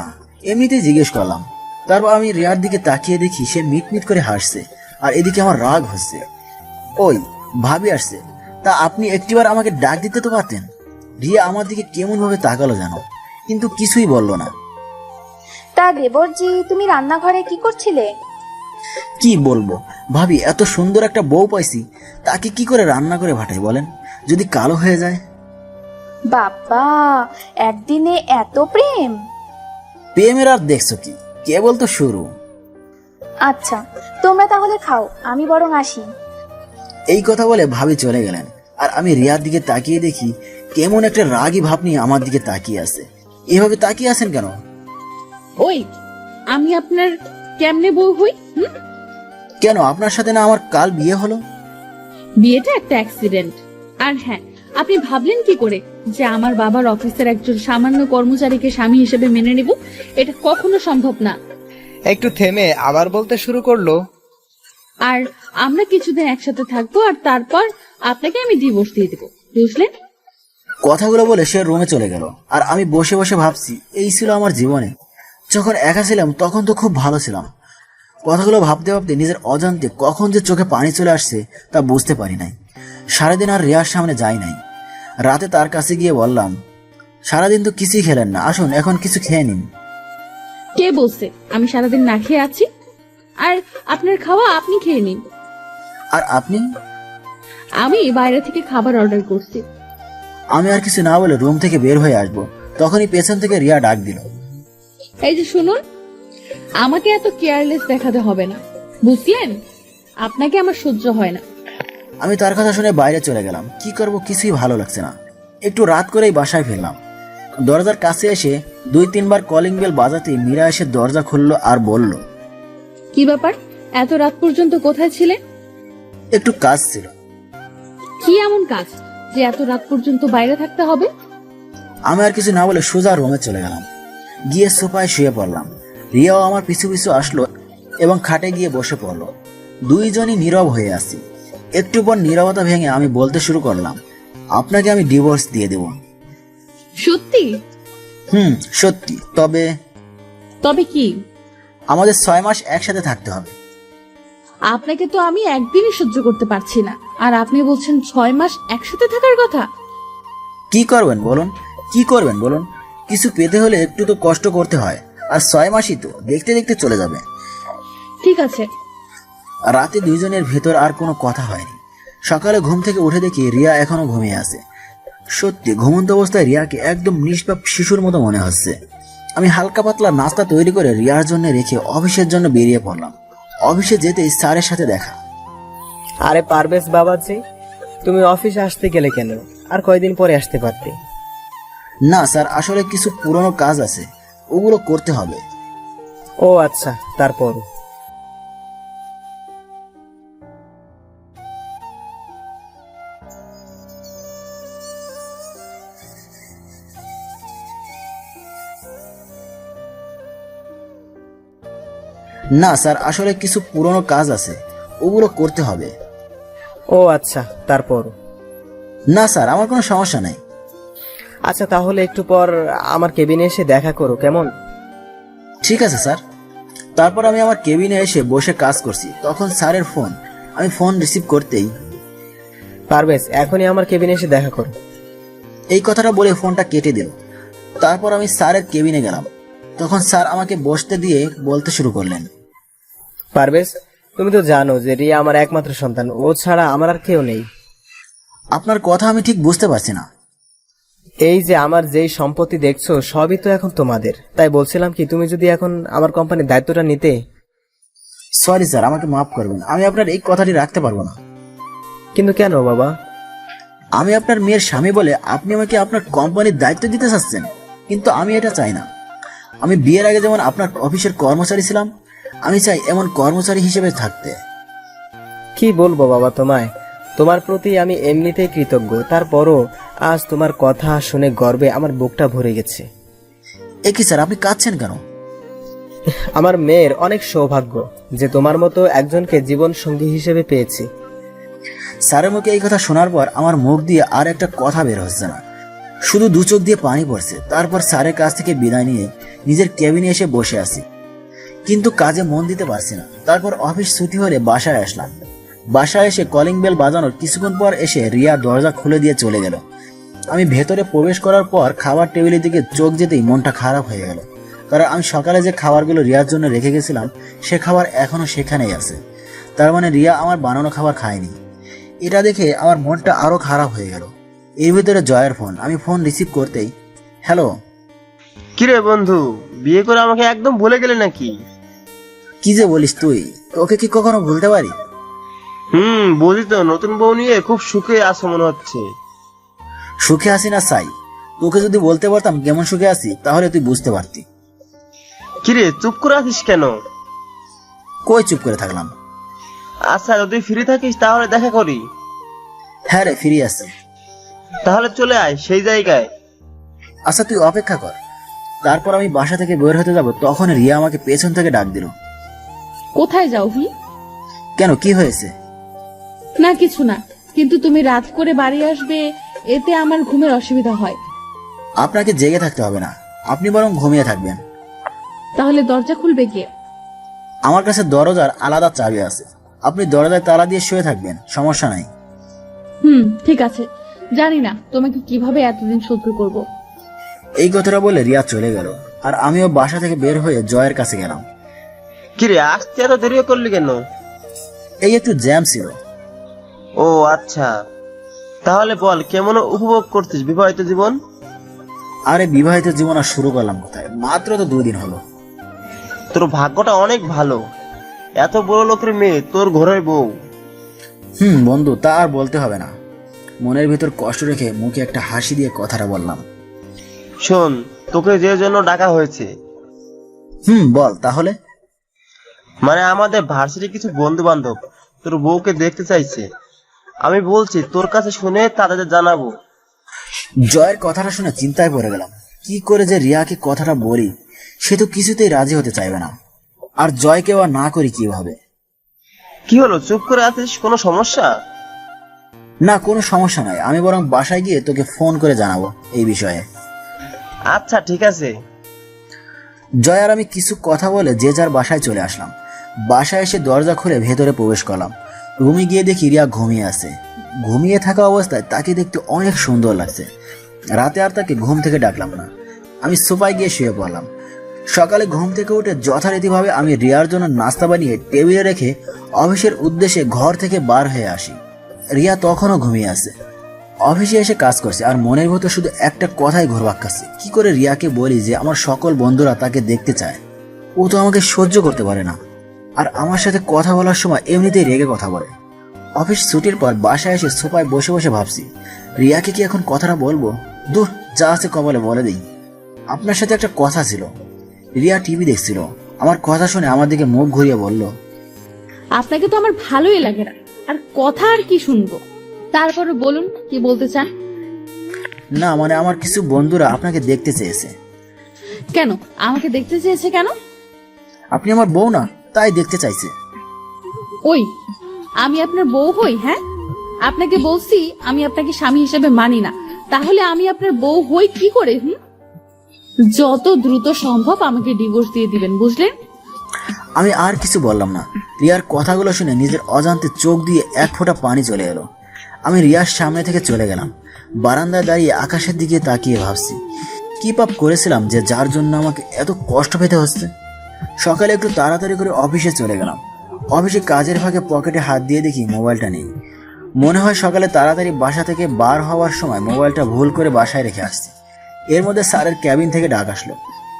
এমনিতেই জিজ্ঞেস করলাম। তারপর আমি রিয়ার দিকে তাকিয়ে দেখি সে মিটমিট করে হাসছে, আর এদিকে আমার রাগ হচ্ছে। ওই ভাবি আসছে, তা আপনি একটিবার আমাকে ডাক দিতে তো পারতেন। রিয়া আমার দিকে কেমন ভাবে তাকালো জানো, কিন্তু কিছুই বলল না। তা দেবরজি, তুমি রান্নাঘরে কি করছিলে? কি বলবো ভাবি, এত সুন্দর একটা বউ পাইছি, তাকে কি করে রান্না করে ভাটাই বলেন, যদি কালো হয়ে যায়? বাবা, একদিনে এত প্রেম! প্রেমের আর দেখছো কি, কেবল তো শুরু। আচ্ছা, তোমরা তাহলে খাও, আমি বরং আসি। এই কথা বলে ভাবি চলে গেলেন, আর আমি রিয়ার দিকে তাকিয়ে দেখি কেমন একটা রাগী ভাব নিয়ে আমার দিকে তাকিয়ে আছে। এভাবে তাকিয়ে আছেন কেন? ওই, আমি আপনার কেমনে বউ হই? কেন, আপনার সাথে না আমার কাল বিয়ে হলো? বিয়েটা একটা অ্যাক্সিডেন্ট। আর হ্যাঁ, আপনি ভাবলেন কি করে যে আমার বাবার অফিসের একজন সামান্য কর্মচারীকে স্বামী হিসেবে মেনে নেব? এটা কখনো সম্ভব না। একটু থেমে আবার বলতে শুরু করলো, আর আমরা কিছুদিন একসাথে থাকবো, আর তারপর আপনাকে আমি ডিভোর্স দিয়ে দেবো, বুঝলেন? কথাগুলো বলে সে রুমে চলে গেল, আর আমি বসে বসে ভাবছি, এই ছিল আমার জীবনে। যখন একা ছিলাম তখন তো খুব ভালো ছিলাম। কথাগুলো ভাবতে ভাবতে নিজের অজান্তে কখন যে চোখে পানি চলে আসছে তা বুঝতে পারি নাই। সারাদিন আর রিয়ার সামনে যাই নাই। রাতে তার কাছে গিয়ে বললাম, সারাদিন তো কিছুই খেলেন না, আসুন এখন কিছু খেয়ে নিন। কে বলছে আমি সারাদিন না খেয়ে আছি? আর আপনার খাওয়া আপনি খেয়ে নিন। আর আপনি? আমি বাইরে থেকে খাবার অর্ডার করছি। আমি আর কিছু না বলে রুম থেকে বের হয়ে আসবো, তখনই পেছন থেকে রিয়া ডাক দিল, এই যে শুনুন, আমাকে এত কেয়ারলেস দেখাতে হবে না, বুঝলেন? আপনাকে আমার সহ্য হয় না। আমি তার কথা শুনে বাইরে চলে গেলাম। কি করব, কিছুই ভালো লাগছে না। একটু রাত করেই বাসায় ফিরলাম। দরজার কাছে এসে 2-3 বার কলিং বেল বাজাতে মীরা এসে দরজা খুললো আর বলল, কি ব্যাপার, এত রাত পর্যন্ত কোথায় ছিলেন? একটু কাজ ছিল। কি এমন কাজ যে এত রাত পর্যন্ত বাইরে থাকতে হবে? আমি আর কিছু না বলে সোজা রুমে চলে গেলাম। গিয়ে সোফায় শুয়ে পড়লাম। রিয়াও আমার পিছু পিছু আসলো এবং খাটে গিয়ে বসে পড়লো। দুইজনই নীরব হয়ে আছি। একটু পর নীরবতা ভেঙে আমি বলতে শুরু করলাম, আপনাকে আমি ডিভোর্স দিয়ে দেব। সত্যি? সত্যি। তবে তবে কি? আমাদের 6 মাস একসাথে থাকতে হবে। আপনাকে তো আমি একদিনই সহ্য করতে পারছি না, আর আপনি বলছেন 6 মাস একসাথে থাকার কথা। কি করবেন বলুন, কি করবেন বলুন? কিছু পেতে হলে একটু তো কষ্ট করতে হয়, আর 6 মাসই তো দেখতে দেখতে চলে যাবে। ঠিক আছে। রাতে দুইজনের ভেতর আর কোনো কথা হয়নি। সকালে ঘুম থেকে উঠে দেখি রিয়া এখনো ঘুমিয়ে আছে। সত্যি ঘুমন্ত অবস্থায় রিয়াকে একদম নিষ্পাপ শিশুর মতো মনে হচ্ছে। আমি হালকা পাতলা নাস্তা তৈরি করে রিয়ার জন্য রেখে অফিসের জন্য বেরিয়ে পড়লাম। অফিসে যেতেই স্যারের সাথে দেখা। আরে পারভেজ বাবাজি, তুমি অফিসে আসতে গেলে কেন? আর কয়দিন পরে আসতে পারতে। না স্যার, আসলে কিছু পুরনো কাজ আছে, ওগুলো করতে হবে। ও আচ্ছা, তারপর? না স্যার, আসলে কিছু পুরনো কাজ আছে, ওগুলো করতে হবে। ও আচ্ছা, তারপর? না স্যার, আমার কোনো সমস্যা নেই। আচ্ছা, তাহলে একটু পর আমার কেবিনে এসে দেখা করো, কেমন? ঠিক আছে স্যার। তারপর আমি আমার কেবিনে এসে বসে কাজ করছি, তখন স্যারের ফোন। আমি ফোন রিসিভ করতেই, পারভেজ, এখনই আমার কেবিনে এসে দেখা করো। এই কথাটা বলে ফোনটা কেটে দিল। তারপর আমি স্যারের কেবিনে গেলাম। তখন স্যার আমাকে বসতে দিয়ে বলতে শুরু করলেন, পারভেজ, তুমি তো জানো যে রিয়া আমার একমাত্র সন্তান, ও ছাড়া আমার আর কেউ নেই। আপনার কথা আমি ঠিক বুঝতে পারছি না। এই যে আমার যেই সম্পত্তি দেখছো সবই তো এখন তোমাদের, তাই বলছিলাম কি তুমি যদি এখন আমার কোম্পানির দায়িত্বটা নিতে। সরি স্যার, আমাকে মাফ করবেন, আমি আপনার এই কথাটি রাখতে পারবো না। কিন্তু কেন বাবা? আমি আপনার মেয়ের স্বামী বলে আপনি আমাকে আপনার কোম্পানির দায়িত্ব দিতে চাচ্ছেন, কিন্তু আমি এটা চাই না। আমি বিয়ের আগে যেমন আপনার অফিসের কর্মচারী ছিলাম, আমি চাই এমন কর্মচারী হিসেবে থাকতে। কি বলবো বাবা তোমায়, তোমার প্রতি আমি এমনিতেই কৃতজ্ঞ, তারপরও আজ তোমার কথা শুনে গর্বে আমার বুকটা ভরে গেছে। এ কি স্যার, আপনি কাঁদছেন কেন? আমার মেয়ের অনেক সৌভাগ্য যে তোমার মতো একজনকে জীবন সঙ্গী হিসেবে পেয়েছি। স্যারের মুখে এই কথা শোনার পর আমার মুখ দিয়ে আর একটা কথা বের হচ্ছে না, শুধু দু চোখ দিয়ে পানি পড়ছে। তারপর স্যারের কাছ থেকে বিদায় নিয়ে নিজের কেবিনে এসে বসে আছি, কিন্তু কাজে মন দিতে পারছি না। তারপর অফিস ছুটি হলে বাসায় আসলাম। বাসায় এসে কলিং বেল বাজানোর কিছুক্ষণ পর এসে রিয়া দরজা খুলে দিয়ে চলে গেল। আমি ভেতরে প্রবেশ করার পর খাবার টেবিলের দিকে চোখ যেতেই মনটা খারাপ হয়ে গেল, কারণ আমি সকালে যে খাবারগুলো রিয়ার জন্য রেখে গেছিলাম সে খাবার এখনো সেখানেই আছে। তার মানে রিয়া আমার বানানো খাবার খায়নি। এটা দেখে আমার মনটা আরো খারাপ হয়ে গেল। এর ভিতরে জয়ের ফোন। আমি ফোন রিসিভ করতেই, হ্যালো। কিরে বন্ধু, বিয়ে করে আমাকে একদম ভুলে গেলে নাকি? কি যে বলিস তুই, তোকে কি কখনো ভুলতে পারি? বুঝি তো, নতুন বউ নিয়ে খুব সুখে আছো মনে হচ্ছে। সুখে আছি না চাই, তোকে যদি বলতে পারতাম কেমন সুখে আছি তাহলে তুই বুঝতে পারতি। কিরে চুপ করে আছিস কেন? কই চুপ করে থাকলাম? আচ্ছা, যদি ফ্রি থাকিস তাহলে দেখা করি। হ্যাঁ রে, ফিরে আসছি। তাহলে চলে আয় সেই জায়গায়। আচ্ছা তুই অপেক্ষা কর। তারপর আমি বাসা থেকে বের হতে যাব, তখন রিয়া আমাকে পেছন থেকে ডাক দিল। কোথায় যাও হুম? কেন, কি হয়েছে? না কিছু না, কিন্তু তুমি রাত করে বাড়ি আসবে, এতে আমার ঘুমের অসুবিধা হয়। আপনাকে জেগে থাকতে হবে না, আপনি বরং ঘুমিয়ে থাকবেন। তাহলে দরজা খুলবে কে? আমার কাছে দরজার আলাদা চাবি আছে, আপনি দরজায় তালা দিয়ে শুয়ে থাকবেন, সমস্যা নাই। ঠিক আছে। জানি না তোমাকে কিভাবে এতদিন সহ্য করব। এই কথাটা বলে রিয়া চলে গেল, আর আমিও বাসা থেকে বের হয়ে জয়ের কাছে গেলাম। কিরে আসতে এত দেরি করলি কেন? এই একটু জ্যাম ছিল। ও আচ্ছা, তাহলে বল কেমন উপভোগ করছিস বিবাহিত জীবন? আরে বিবাহিত জীবন আর শুরু করলাম কোথায়, মাত্র তো 2 দিন হলো। তোর ভাগ্যটা অনেক ভালো, এত বড় লোকের মেয়ে তোর ঘরের বউ। বন্ধু, তা আর বলতে হবে না। মনের ভিতর কষ্ট রেখে মুখে একটা হাসি দিয়ে কথাটা বললাম। শোন, তোকে যে জন্য ডাকা হয়েছে। বল তাহলে। মানে আমাদের ভার্সিটির কিছু বন্ধু বান্ধব তোর বউকে দেখতে চাইছে। আমি বলছি তোর কাছে শুনে তাদের জানাবো। জয়ের কথাটা শুনে চিন্তায় পড়ে গেলাম, কি করে যে রিয়াকে কথাটা বলি। সে তো কিছুতেই রাজি হতে চাইবে না, আর জয়কে আর না করি কিভাবে? কি হলো, চুপ করে আছিস? কোনো সমস্যা? না, কোনো সমস্যা নাই, আমি বরং বাসায় গিয়ে তোকে ফোন করে জানাবো এই বিষয়ে। আচ্ছা ঠিক আছে। জয় আর আমি কিছু কথা বলে যে যার বাসায় চলে আসলাম। বাসায় এসে দরজা খুলে ভেতরে প্রবেশ করলাম। রুমে গিয়ে দেখি রিয়া ঘুমিয়ে আছে। ঘুমিয়ে থাকা অবস্থায় তাকে দেখতে অনেক সুন্দর লাগছে। রাতে আর তাকে ঘুম থেকে ডাকলাম না, আমি সোফায় গিয়ে শুয়ে পড়লাম। সকালে ঘুম থেকে উঠে যথারীতিভাবে আমি রিয়ার জন্য নাস্তা বানিয়ে টেবিলে রেখে অফিসের উদ্দেশ্যে ঘর থেকে বার হয়ে আসি। রিয়া তখনও ঘুমিয়ে আছে, অফিসে এসে কাজ করছে, আর মনের ভেতর শুধু একটা কথাই ঘুরপাক খাচ্ছে, কি করে রিয়াকে বলি যে আমার সকল বন্ধুরা তাকে দেখতে চায়। ও তো আমাকে সহ্য করতে পারে না, আর আমার সাথে কথা বলার সময় এমনিতেই রেগে কথা বলে। অফিস ছুটির পর বাসায় এসে সোফায় বসে বসে ভাবছি, রিয়াকে কি এখন কথাটা বলবো? দূর, যা আছে কবলে বলে দিই। আপনার সাথে একটা কথা ছিল। রিয়া টিভি দেখছিল, আমার কথা শুনে আমার দিকে মুখ ঘুরিয়ে বলল, আপনাকে তো আমার ভালোই লাগে না, আর কথা আর কি শুনবো। তারপরে বলুন কি বলতে চান। না মানে আমার কিছু বন্ধুরা আপনাকে দেখতে চেয়েছে। কেন আমাকে দেখতে চেয়েছে কেন? আপনি আমার বউ না, তাই দেখতে চাইছে। ওই আমি আপনার বউ হই? হ্যাঁ, আপনাকে বলছি আমি আপনাকে স্বামী হিসেবে মানি না, তাহলে আমি আপনার বউ হই কি করে? যত দ্রুত সম্ভব আমাকে ডিভোর্স দিয়ে দিবেন, বুঝলেন? আমি আর কিছু বললাম না। রিয়ার কথাগুলো শুনে নিজের অজান্তে চোখ দিয়ে এক ফোঁটা পানি চলে এলো। আমি রিয়ার সামনে থেকে চলে গেলাম। বারান্দায় দাঁড়িয়ে আকাশের দিকে তাকিয়ে ভাবছি, কি পাপ করেছিলাম যে যার জন্য আমাকে এত কষ্ট পেতে হচ্ছে। সকালে একটু তাড়াতাড়ি করে অফিসে চলে গেলাম। অফিসে কাজের ফাঁকে পকেটে হাত দিয়ে দেখি মোবাইলটা নেই। মনে হয় সকালে তাড়াতাড়ি বাসা থেকে বার হওয়ার সময় মোবাইলটা ভুল করে বাসায় রেখে আসছি। এর মধ্যে স্যারের ক্যাবিন থেকে ডাক আসলো।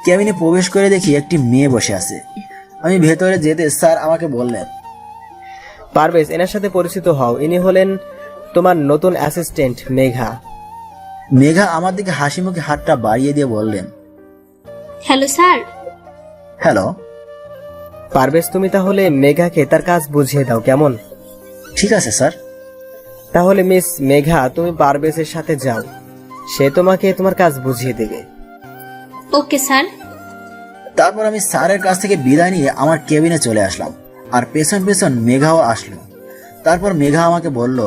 ক্যাবিনে প্রবেশ করে দেখি একটি মেয়ে বসে আছে। আমি ভেতরে যেতে স্যার আমাকে বললেন, পারভেজ, এনার সাথে পরিচিত হও। ইনি হলেন তোমার নতুন অ্যাসিস্ট্যান্ট মেঘা। মেঘা আমার দিকে হাসি মুখে হাতটা বাড়িয়ে দিয়ে বললেন, হ্যালো স্যার। হ্যালো। পারভেজ, তুমি তাহলে মেঘাকে তার কাজ বুঝিয়ে দাও, কেমন? ঠিক আছে স্যার। তাহলে মিস মেঘা, তুমি পারভেজের সাথে যাও, সে তোমাকে তোমার কাজ বুঝিয়ে দেবে। Okay sir. তারপর আমি স্যারের কাছ থেকে বিদায় নিয়ে আমার কেবিনে চলে আসলাম, আর পেছন পেছন মেঘাও আসলো। তারপর মেঘা আমাকে বলল,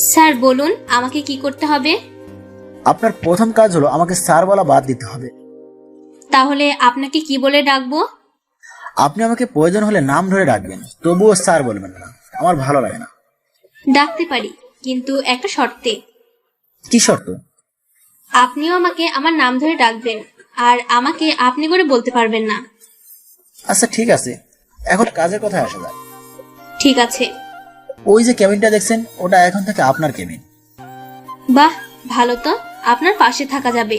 স্যার বলুন আমাকে কি করতে হবে? আপনার প্রথম কাজ হলো আমাকে স্যার বলা বাদ দিতে হবে। তাহলে আপনাকে কি বলে ডাকবো? আপনি আমাকে প্রয়োজন হলে নাম ধরে ডাকবেন, তবুও স্যার বলবেন না, আমার ভালো লাগে না। ডাকতে পারি, কিন্তু একটা শর্তে। কি শর্ত? আপনিও আমাকে আমার নাম ধরে ডাকবেন, আর আমাকে আপনি করে বলতে পারবেন না। আচ্ছা ঠিক আছে, এখন কাজের কথায় আসা যাক। ঠিক আছে। ওই যে কেবিনটা দেখছেন, ওটা এখন থেকে আপনার কেবিন। বাহ, ভালো তো, আপনার পাশে থাকা যাবে।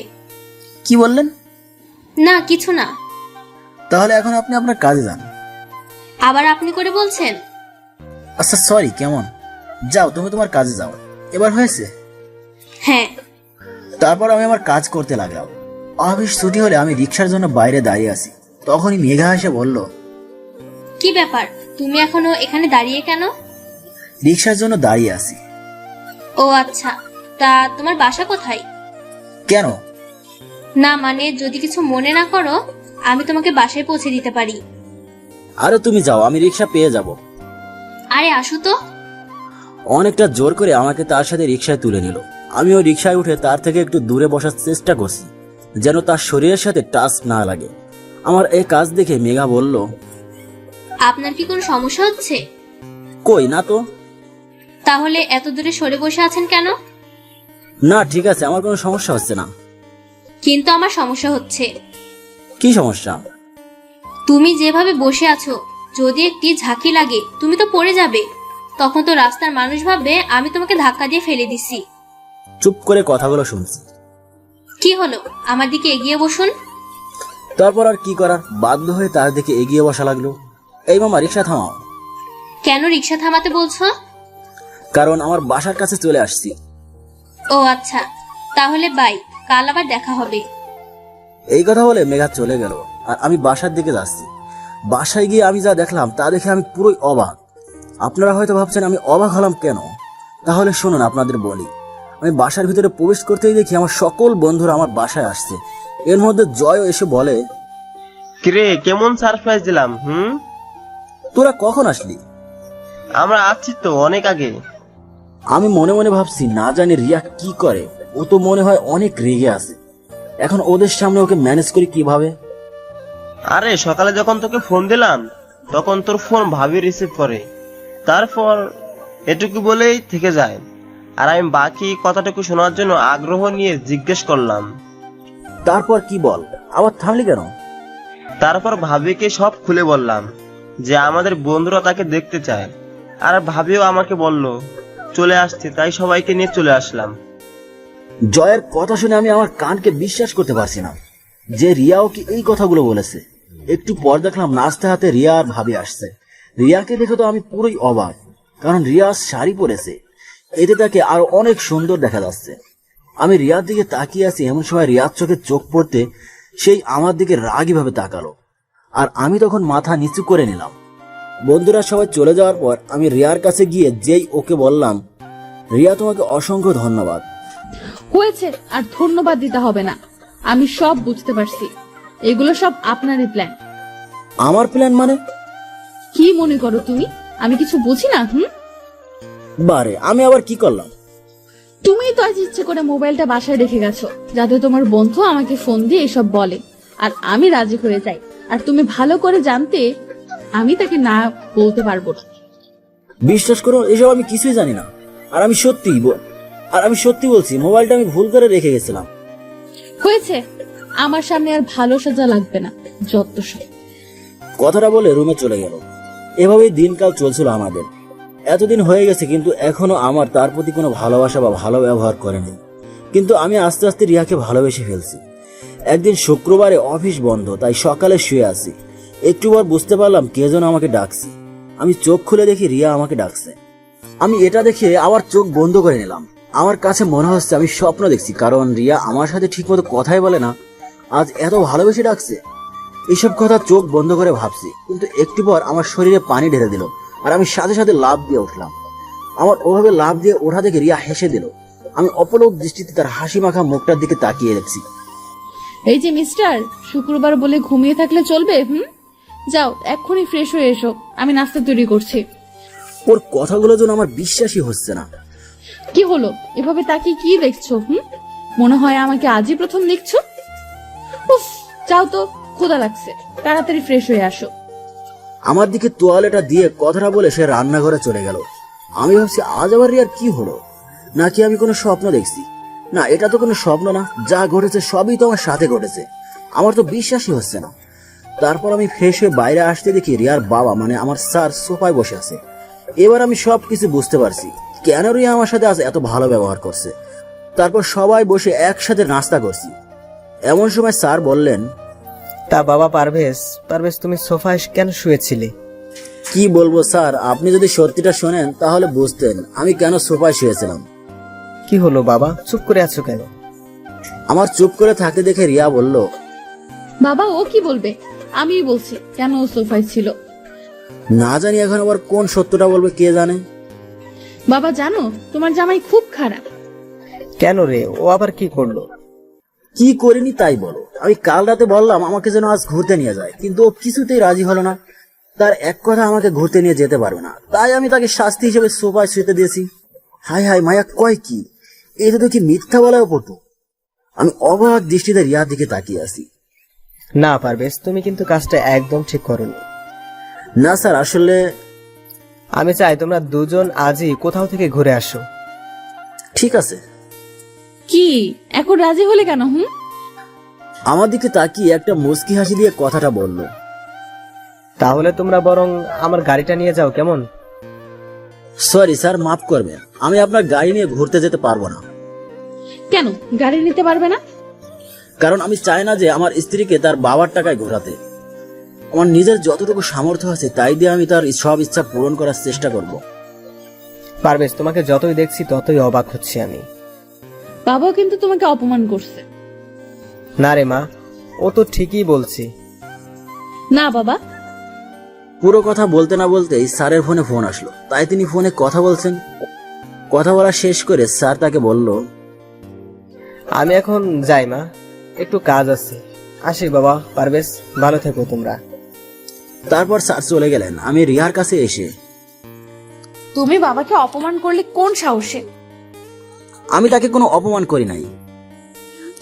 কি বললেন? না কিছু না। তাহলে এখন আপনি আপনার কাজে যান। আবার আপনি করে বলছেন? আচ্ছা সরি, কেমন? যাও, তুমি তোমার কাজে যাও। এবার হয়েছে? হ্যাঁ। তারপর আমি আমার কাজ করতে লাগলাম। অফিস ছুটি হলে আমি রিক্সার জন্য বাইরে দাঁড়িয়ে আছি। তখনই মেঘা এসে বলল, কি ব্যাপার, তুমি এখনো এখানে দাঁড়িয়ে কেন? রিক্সার জন্য দাঁড়িয়ে আছি। ও আচ্ছা, তা তোমার বাসা কোথায়? কেন? না মানে যদি কিছু মনে না করো, আমি তোমাকে বাসায় পৌঁছে দিতে পারি। আরে তুমি যাও, আমি রিক্সা পেয়ে যাব। আরে আসো তো। অনেকটা জোর করে আমাকে তার সাথে রিক্সায় তুলে নিল। আমিও রিক্সায় উঠে তার থেকে একটু দূরে বসার চেষ্টা করছি, যেন তার শরীরের সাথে টাচ না লাগে। আমার এই কাজ দেখে মেঘা বলল, আপনার কি কোনো সমস্যা হচ্ছে? কই না তো। তাহলে এত দূরে সরে বসে আছেন কেন? না ঠিক আছে, আমার কোনো সমস্যা হচ্ছে না। কিন্তু আমার সমস্যা হচ্ছে। কি সমস্যা? তুমি যেভাবে বসে আছো, যদি একটি ঝাঁকি লাগে তুমি তো পড়ে যাবে। তখন তো রাস্তার মানুষ ভাববে আমি তোমাকে ধাক্কা দিয়ে ফেলে দিছি। চুপ করে কথাগুলো শুনছি। কি হলো, আমার দিকে এগিয়ে বসুন। তারপর আর কি করার, বাধ্য হয়ে তার দিকে এগিয়ে বসা লাগলো। এই মামা, রিক্সা থামাও। কেন রিক্সা থামাতে বলছো? কারণ আমার বাসার কাছে চলে আসছি। ও আচ্ছা, তাহলে বাই, কাল আবার দেখা হবে। এই কথা বলে মেঘা চলে গেল, আর আমি বাসার দিকে যাচ্ছি। বাসায় গিয়ে আমি যা দেখলাম তা দেখে আমি পুরোই অবাক। আপনারা হয়তো ভাবছেন আমি অবাক হলাম কেন, তাহলে শুনুন আপনাদের বলি। আমি বাসার ভিতরে প্রবেশ করতেই দেখি আমার সকল বন্ধুরা আমার বাসায় আসছে। এর মধ্যে জয়ও এসে বলে, কিরে কেমন সারপ্রাইজ দিলাম? তোরা কখন আসলি? আমরা আসছি তো অনেক আগে। আমি মনে মনে ভাবছি, না জানি রিয়া কি করে, ও তো মনে হয় অনেক রেগে আছে। এখন ওদের সামনে ওকে ম্যানেজ করি কিভাবে? আরে সকালে যখন তোকে ফোন দিলাম তখন তোর ফোন ভাবি রিসিভ করে, তারপর এটুকু বলেই থেকে যায়। আর আমি বাকি কথাটুকু শোনার জন্য আগ্রহ নিয়ে জিজ্ঞেস করলাম, তারপর কি বল, আবার থামলি কেন? তারপর ভাবিকে সব খুলে বললাম যে আমাদের বন্ধুরা তাকে দেখতে চায়, আর ভাবিও আমাকে বলল চলে আসছে, তাই সবাইকে নিয়ে চলে আসলাম। জয়ের কথা শুনে আমি আমার কানকে বিশ্বাস করতে পারছি না যে রিয়া ওকে এই কথাগুলো বলেছে। একটু পর দেখলাম নাচতে হাতে রিয়া আর ভাবি আসছে। রিয়াকে দেখে তো আমি পুরোই অবাক, কারণ রিয়া শাড়ি পরেছে, এতে তাকে আরো অনেক সুন্দর দেখা যাচ্ছে। আমি রিয়ার দিকে তাকিয়ে আছি, এমন সময় রিয়ার চোখে চোখ পড়তে সেই আমার দিকে রাগী ভাবে তাকালো, আর আমি তখন মাথা নিচু করে নিলাম। বন্ধুরা সবাই চলে যাওয়ার পর আমি রিয়ার কাছে গিয়ে যেই ওকে বললাম, রিয়া তোমাকে অসংখ্য ধন্যবাদ। হয়েছে, আর ধন্যবাদ দিতে হবে না, আমি সব বুঝতে পারছি। এগুলো সব আপনারই প্ল্যান। আমার প্ল্যান মানে? কি মনে করো তুমি আমি কিছু বুঝি না? বারে, আমি আবার কি করলাম? তুমি তো আজ ইচ্ছে করে মোবাইলটা বাসায় রেখে গেছো যাতে তোমার বন্ধু আমাকে ফোন দিয়ে এসব বলে, আর আমি রাজি হয়ে যাই। আর তুমি ভালো করে জানতে আমি তাকে না বলতে পারবো না। বিশ্বাস করো, এসব আমি কিছুই জানি না। আর আমি সত্যি বলছি, মোবাইলটা আমি ভুল করে রেখে গেছিলাম। হয়েছে, আমার সামনে আর ভালো সাজা লাগবে না, যত সব। কথাটা বলে রুমে চলে গেল। এভাবেই দিনকাল চলছিল আমাদের। এতদিন হয়ে গেছে কিন্তু এখনো আমার তার প্রতি কোনো ভালোবাসা বা ভালো ব্যবহার করেনি। কিন্তু আমি আস্তে আস্তে রিয়াকে ভালোবেসে ফেলছি। একদিন শুক্রবারে অফিস বন্ধ, তাই সকালে শুয়ে আছি। একটু পর বুঝতে পারলাম কে যেন আমাকে ডাকছে। আমি চোখ খুলে দেখি রিয়া আমাকে ডাকছে। আমি এটা দেখে আবার চোখ বন্ধ করে নিলাম। আমার কাছে মনে হচ্ছে আমি স্বপ্ন দেখছি, কারণ রিয়া আমার সাথে ঠিকমতো কথাই বলে না, আজ এত ভালোবেসে ডাকছে। এইসব কথা চোখ বন্ধ করে ভাবছি, কিন্তু একটু পর আমার শরীরে পানি ঢেলে দিল, আর আমি সাথে সাথে লাফ দিয়ে উঠলাম। আমার ওভাবে লাফ দিয়ে ওঠা দেখে রিয়া হেসে দিল। আমি অপলক দৃষ্টিতে তার হাসি মাখা মুখটার দিকে তাকিয়ে দেখছি। এই যে মিস্টার, শুক্রবার বলে ঘুমিয়ে থাকলে চলবে? যাও এক্ষুনি ফ্রেশ হয়ে এসো, আমি নাস্তা তৈরি করছি। ওর কথাগুলো যেন আমার বিশ্বাসই হচ্ছে না। কি হলো এভাবে তাকিয়ে কি দেখছো? মনে হয় আমাকে আজই প্রথম দেখছো? উফ, যাও তো, ক্ষুধা লাগছে, তাড়াতাড়ি ফ্রেশ হয়ে আসো। আমার দিকে তোয়ালেটা দিয়ে কথাটা বলে সে রান্নাঘরে চলে গেল। আমি ভাবছি আজ আবার রিয়ার কি হলো, নাকি আমি কোনো স্বপ্ন দেখছি? না, এটা তো কোনো স্বপ্ন না, যা ঘটেছে সবই তো আমার সাথে ঘটেছে। আমার তো বিশ্বাসই হচ্ছে না। তারপর আমি ফ্রেশ হয়ে বাইরে আসতে দেখি রিয়ার বাবা মানে আমার স্যার সোফায় বসে আছে। এবার আমি সবকিছু বুঝতে পারছি কেন রিয়া আমার সাথে আজ এত ভালো ব্যবহার করছে। তারপর সবাই বসে একসাথে নাস্তা করছি। এমন সময় স্যার বললেন, তা বাবা পারভেজ, তুমি সোফায় কেন শুয়েছিলে? কি বলবো স্যার, আপনি যদি সত্যিটা শোনেন তাহলে বুঝতেন আমি কেন সোফায় শুয়েছিলাম। কি হলো বাবা, চুপ করে আছো কেন? আমার চুপ করে থাকতে দেখে রিয়া বলল, বাবা ও কি বলবে, আমি বলছি কেন ও সোফায় ছিল। না জানি এখন আবার কোন সত্যটা বলবে কে জানে। বাবা জানো, তোমার জামাই খুব খারাপ। কেন রে, ও আবার কি করলো? কি করিনি তাই বলো। আমি কাল রাতে বললাম আমাকে যেন আজ ঘুরতে নিয়ে যায়, কিন্তু ও কিছুতেই রাজি হলো না। তার এক কথা আমাকে ঘুরতে নিয়ে যেতে পারবে না, তাই আমি তাকে শাস্তি হিসেবে সোফায় শুতে দিয়েছি। হাই হাই, মায়া কয় কি, এটা তো কি মিথ্যা বলাও পড়তো। আমি অবাক দৃষ্টিতে রিয়ার দিকে তাকিয়ে আছি। না পারভেজ, তুমি কিন্তু কাজটা একদম ঠিক করোনি। না স্যার, আসলে আমি চাই তোমরা দুজন আজই কোথাও থেকে ঘুরে আসো। ঠিক আছে। কি এখন রাজি হলে কেন? আমার দিকে তাকিয়ে একটা মুচকি হাসি দিয়ে কথাটা বলল, তাহলে তোমরা বরং আমার গাড়িটা নিয়ে যাও, কেমন? সরি স্যার, মাফ করবেন, আমি আপনার গাড়ি নিয়ে ঘুরতে যেতে পারবো না। কেন গাড়ি নিতে পারবে না? কারণ আমি চাই না যে আমার স্ত্রীকে তার বাবার টাকায় ঘোরাতে। আমার নিজের যতটুকু সামর্থ্য আছে তাই দিয়ে আমি তার সব ইচ্ছা পূরণ করার চেষ্টা করব। পারভেজ, তোমাকে যতই দেখছি ততই অবাক হচ্ছি আমি। বাবাও কিন্তু তোমাকে অপমান করছে। না রে মা, ও তো ঠিকই বলছি। না বাবা। পুরো কথা বলতে না বলতেই স্যারের ফোনে ফোন আসলো, তাই তিনি ফোনে কথা বলছেন। কথা বলা শেষ করে স্যার তাকে বলল, আমি এখন যাই মা, একটু কাজ আছে, আসি বাবা। পারভেজ, ভালো থেকো তোমরা। তারপর স্যার চলে গেলেন। আমি রিয়ার কাছে এসে, তুমি বাবাকে অপমান করলে কোন সাহসে? আমি তাকে কোনো অপমান করি নাই।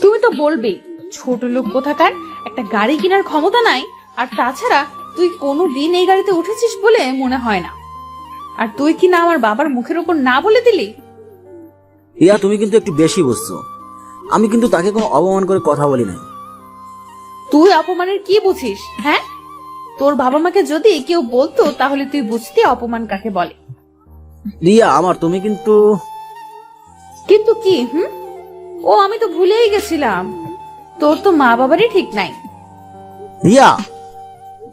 তুমি তো বলবেই ছোট লোক কোথাকার, একটা গাড়ি কেনার ক্ষমতা নাই, আর তাছাড়া তুই কোনো দিন এই গাড়িতে উঠেছিস বলে মনে হয় না। আর তুই কি না আমার বাবার মুখের উপর না বলে দিলি? রিয়া, তুমি কিন্তু একটু বেশি বুঝছো। আমি কিন্তু তাকে কোনো অপমান করে কথা বলি নাই। তুই অপমানের কি বুঝিস? তোর বাবা মাকে যদি কেউ বলতো তাহলে তুই বুঝতি অপমান কাকে বলে। রিয়া আমার, তুমি কিন্তু কিন্তু কি? ও আমি তো ভুলেই গেছিলাম, তোর তো মা বাবারই ঠিক নাই। রিয়া,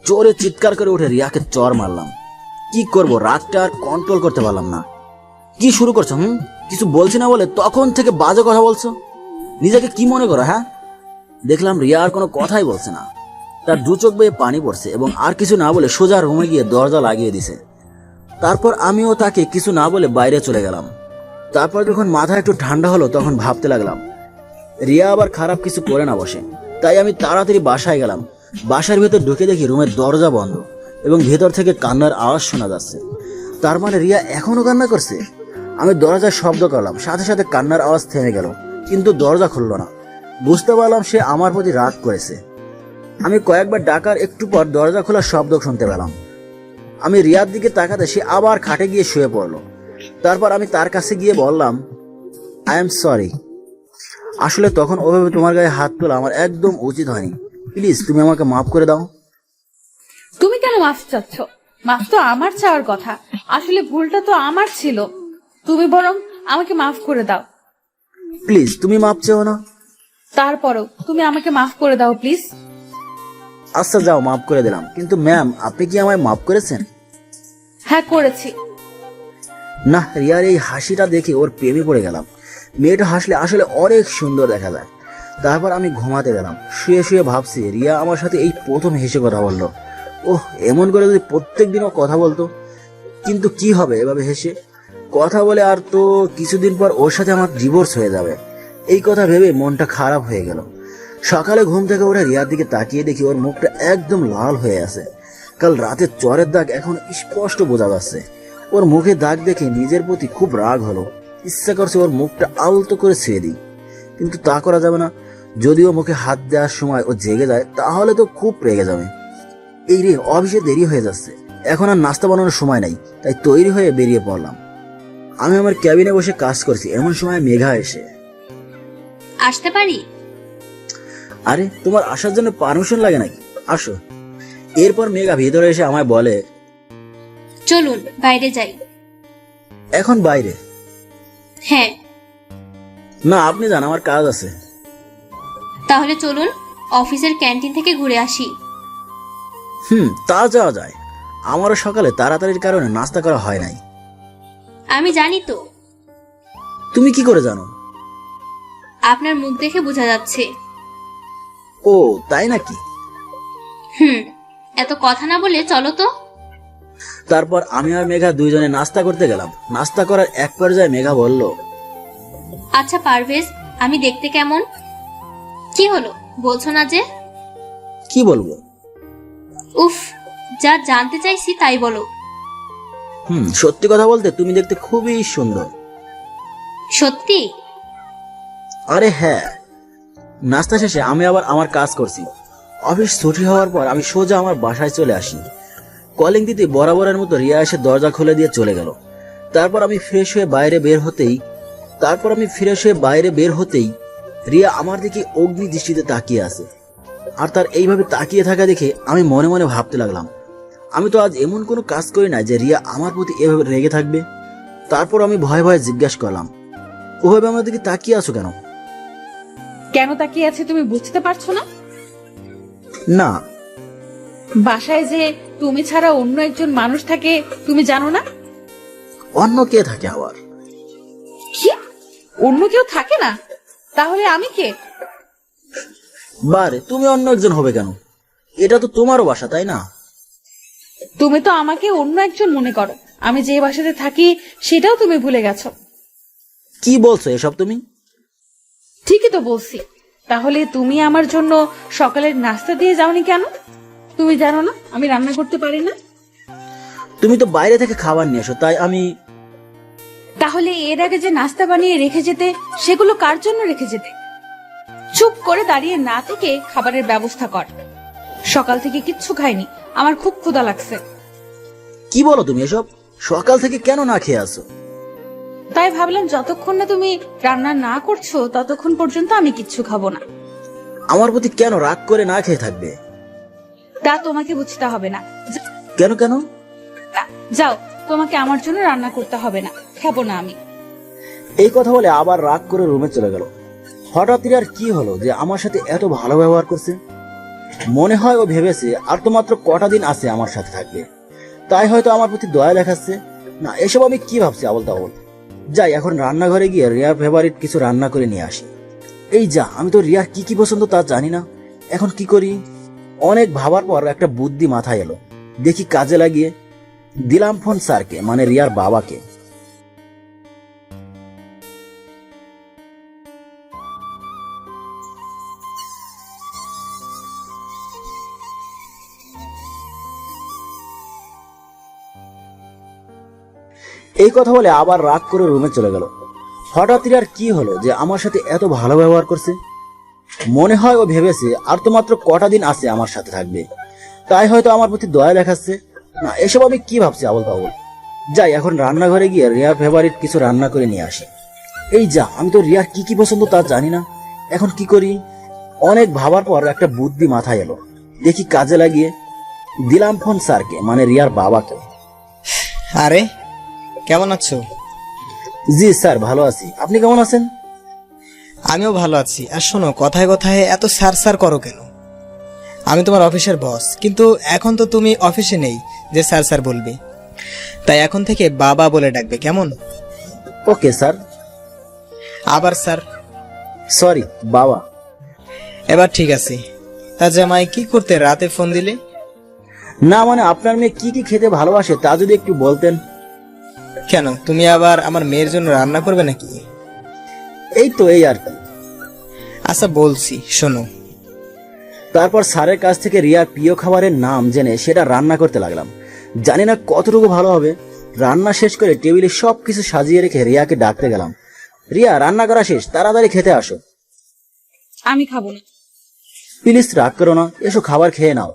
জোরে চিৎকার করে উঠে রিয়াকে চর মারলাম। কি করব, রাগটা আর কন্ট্রোল করতে পারলাম না। কি শুরু করছো? কিছু বলছি না বলে তখন থেকে বাজে কথা বলছো। নিজেকে কি মনে করো? হ্যাঁ, দেখলাম রিয়া আর কোনো কথাই বলছে না। তার দু চোখ বেয়ে পানি পড়ছে এবং আর কিছু না বলে সোজা রুমে গিয়ে দরজা লাগিয়ে দিছে। তারপর আমিও তাকে কিছু না বলে বাইরে চলে গেলাম। তারপর যখন মাথা একটু ঠান্ডা হলো তখন ভাবতে লাগলাম রিয়া আবার খারাপ কিছু করে না বসে। তাই আমি তাড়াতাড়ি বাসায় গেলাম। বাসার ভেতর ঢুকে দেখি রুমের দরজা বন্ধ এবং ভেতর থেকে কান্নার আওয়াজ শোনা যাচ্ছে। তার মানে রিয়া এখনো কান্না করছে। আমি দরজায় শব্দ করলাম, সাথে সাথে কান্নার আওয়াজ থেমে গেল, কিন্তু দরজা খুলল না। বুঝতে পারলাম সে আমার প্রতি রাগ করেছে। আমি কয়েকবার ডাকার একটু পর দরজা খোলার শব্দ শুনতে পেলাম। আমি রিয়ার দিকে তাকাতে সে আবার খাটে গিয়ে শুয়ে পড়লো। তারপর আমি তার কাছে গিয়ে বললাম, আই এম সরি। আসলে তখন ওভাবে তোমার গায়ে হাত তোলা আমার একদম উচিত হয়নি। প্লিজ তুমি আমাকে মাফ করে দাও। তুমি কেন মাফ চাচ্ছ? মাফ তো আমার চাওয়ার কথা। আসলে ভুলটা তো আমার ছিল। তুমি বরং আমাকে মাফ করে দাও। প্লিজ তুমি মাফ চেও না? তারপরও তুমি আমাকে মাফ করে দাও প্লিজ। আচ্ছা যাও, মাফ করে দিলাম। কিন্তু ম্যাম, আপনি কি আমায় মাফ করেছেন? হ্যাঁ, করেছি। না, রিয়ার এই হাসিটা দেখে ওর প্রেমে পড়ে গেলাম। মেয়েটা হাসলে আসলে অনেক সুন্দর দেখা যায়। তারপর আমি ঘুমাতে গেলাম। শুয়ে শুয়ে ভাবছি রিয়া আমার সাথে এই প্রথম হেসে কথা বললো। ওহ, এমন করে যদি প্রত্যেক দিনও কথা বলতো। কিন্তু কি হবে এভাবে হেসে কথা বলে? আর তো কিছুদিন পর ওর সাথে আমার ডিভোর্স হয়ে যাবে। এই কথা ভেবে মনটা খারাপ হয়ে গেল। সকালে ঘুম থেকে উঠে রিয়ার দিকে তাকিয়ে দেখি ওর মুখটা একদম লাল হয়ে আছে। কাল রাতের চরের দাগ এখন স্পষ্ট বোঝা যাচ্ছে। ওর মুখে দাগ দেখে নিজের প্রতি খুব রাগ হলো। ইচ্ছা করছে ওর মুখটা আলতো করে ছেড়ে দিই, কিন্তু তা করা যাবে না। যদিও মুখে হাত দেওয়ার সময় ও জেগে যায় তাহলে তো খুব রেগে যাবে। এই রে, অফিসে দেরি হয়ে যাচ্ছে, এখন আর নাস্তা বানানোর সময় নাই। তাই তৈরি হয়ে বেরিয়ে পড়লাম। আমি আমার ক্যাবিনে বসে কাজ করছি, এমন সময় মেঘা এসে, আসতে পারি? আরে তোমার আসার জন্য পারমিশন লাগে নাকি? আসো। এরপর মেঘা ভিতরে এসে আমায় বলে, চলুন বাইরে যাই। এখন বাইরে? হ্যাঁ। না, আপনি যান, আমার কাজ আছে। তাহলে চলুন অফিসের ক্যান্টিন থেকে ঘুরে আসি। তা যাওয়া যায়। আমারও সকালে তাড়াতাড়ির কারণে নাস্তা করা হয় নাই। আমি জানি তো। তুমি কি করে জানো? আপনার মুখ দেখে বোঝা যাচ্ছে। ও তাই নাকি? এত কথা না বলে চলো তো। তারপর আমি আর মেঘা দুইজনে নাস্তা করতে গেলাম। নাস্তা করার এক পর্যায়ে মেঘা বলল, আচ্ছা পারভেজ, আমি দেখতে কেমন? কি হলো, বলছো না যে? কি বলবো? উফ, যা জানতে চাইছি তাই বলো। সত্যি কথা বলতে তুমি দেখতে খুবই সুন্দর। সত্যি? আরে হ্যাঁ। নাস্তা শেষে আমি আবার আমার কাজ করছি। অফিস ছুটি হওয়ার পর আমি সোজা আমার বাসায় চলে আসি। কলিং দিতে বরাবরের মতো রিয়া এসে দরজা খুলে দিয়ে চলে গেল। তারপর আমি ফ্রেশ হয়ে বাইরে বের হতেই রিয়া আমার দিকে অগ্নি দৃষ্টিতে তাকিয়ে আছে। আর তার এইভাবে তাকিয়ে থাকা দেখে আমি মনে মনে ভাবতে লাগলাম, আমি তো আজ এমন কোনো কাজ করি না যে রিয়া আমার প্রতি এভাবে রেগে থাকবে। তারপর আমি ভয়ে ভয়ে জিজ্ঞাসা করলাম, ওভাবে আমার দিকে তাকিয়ে আছো কেন? কেন তাকিয়ে আছে তুমি বুঝতে পারছো না? না। বাসায় যে তুমি ছাড়া অন্য একজন মানুষ থাকে তুমি জানো না? অন্য কে থাকে আবার? কি, অন্য কেউ থাকে না? তাহলে আমি কে? বারে, তুমি অন্য একজন হবে কেন? এটা তো তোমারও বাসা, তাই না? তুমি তো আমাকে অন্য একজন মনে করো। আমি যে বাসাতে থাকি সেটাও তুমি ভুলে গেছো। কি বলছো এসব তুমি? ঠিকই তো বলছি। তাহলে তুমি আমার জন্য সকালের নাস্তা দিয়ে যাওনি কেন? তুমি জানো না আমি রান্না করতে পারি না? তুমি তো বাইরে থেকে খাবার নিয়ে এসো, তাই আমি। তাহলে এর আগে যে নাস্তা বানিয়ে রেখে যেতে সেগুলো কার জন্য রেখে যেতে? চুপ করে দাঁড়িয়ে না থেকে খাবারের ব্যবস্থা কর। সকাল থেকে কিচ্ছু খাইনি, আমার খুব ক্ষুধা লাগছে। কি বলো তুমি এসব? সকাল থেকে কেন না খেয়ে আসো? তাই ভাবলাম যতক্ষণ না তুমি রান্না না করছো ততক্ষণ পর্যন্ত আমি কিচ্ছু খাবো না। আমার প্রতি কেন রাগ করে না খেয়ে থাকবে? তা তোমাকে বুঝতে হবে না। কেন কেন? যাও, তোমাকে আমার জন্য রান্না করতে হবে না, খাবো না আমি। এই কথা বলে আবার রাগ করে রুমে চলে গেল। হঠাৎ আর কি হলো যে আমার সাথে এত ভালো ব্যবহার করছে? মনে হয় ও ভেবেছে আর তো মাত্র কটা দিন আছে আমার সাথে থাকবে, তাই হয়তো আমার প্রতি দয়া দেখাচ্ছে। না, এসব আমি কি ভাবছি আবল তাবল। যাই, এখন রান্নাঘরে গিয়ে রিয়ার ফেভারিট কিছু রান্না করে নিয়ে আসি। এই যা, আমি তো রিয়ার কি কি পছন্দ তা জানি না, এখন কি করি? অনেক ভাবার পর একটা বুদ্ধি মাথায় এলো, দেখি কাজে লাগিয়ে দিলাম ফোন স্যারকে, মানে রিয়ার বাবাকে। এই কথা বলে আবার রাগ করে রুমে চলে গেল। হঠাৎ রিয়ার কি হলো যে আমার সাথে এত ভালো ব্যবহার করছে? মনে হয় ও ভেবেছে আর তো মাত্র কটা দিন আছে আমার সাথে থাকবে, তাই হয়তো আমার প্রতি দয়া দেখাচ্ছে। না, এসব আমি কি ভাবছি আবল তাবল। যাই, এখন রান্নাঘরে গিয়ে রিয়ার ফেভারিট কিছু রান্না করে নিয়ে আসি। এই যা, আমি তো রিয়ার কি কি পছন্দ তা জানি না, এখন কি করি? অনেক ভাবার পর একটা বুদ্ধি মাথায় এলো, দেখি কাজে লাগিয়ে দিলাম ফোন স্যারকে, মানে রিয়ার বাবাকে। আরে কেমন আছো? জি স্যার, ভালো আছি, আপনি কেমন আছেন? আমিও ভালো আছি। আর শোনো, কথায় কথায় এত স্যার স্যার করো কেন? আমি তোমার অফিসের বস, কিন্তু এখন তো তুমি অফিসে নেই যে স্যার স্যার বলবে। তাই এখন থেকে বাবা বলে ডাকবে, কেমন? Okay sir. আবার স্যার? সরি বাবা। এবার ঠিক আছে। তা জামাই, কি করতে রাতে ফোন দিলে? না মানে, আপনার মেয়ে কি কি খেতে ভালোবাসে তা যদি একটু বলতেন। কেন, তুমি আবার আমার মেয়ের জন্য রান্না করবে নাকি? এই তো, এই আর কি। আচ্ছা বলছি, শোনো। তারপর স্যারের কাছ থেকে রিয়ার প্রিয় খাবারের নাম জেনে সেটা রান্না করতে লাগলাম। জানি না কতটুকু ভালো হবে। রান্না শেষ করে টেবিলে সবকিছু সাজিয়ে রেখে রিয়াকে ডাকতে গেলাম। রিয়া, রান্না করা শেষ, তাড়াতাড়ি খেতে আসো। আমি খাবো না। প্লিজ রাগ করো না, এসো খাবার খেয়ে নাও।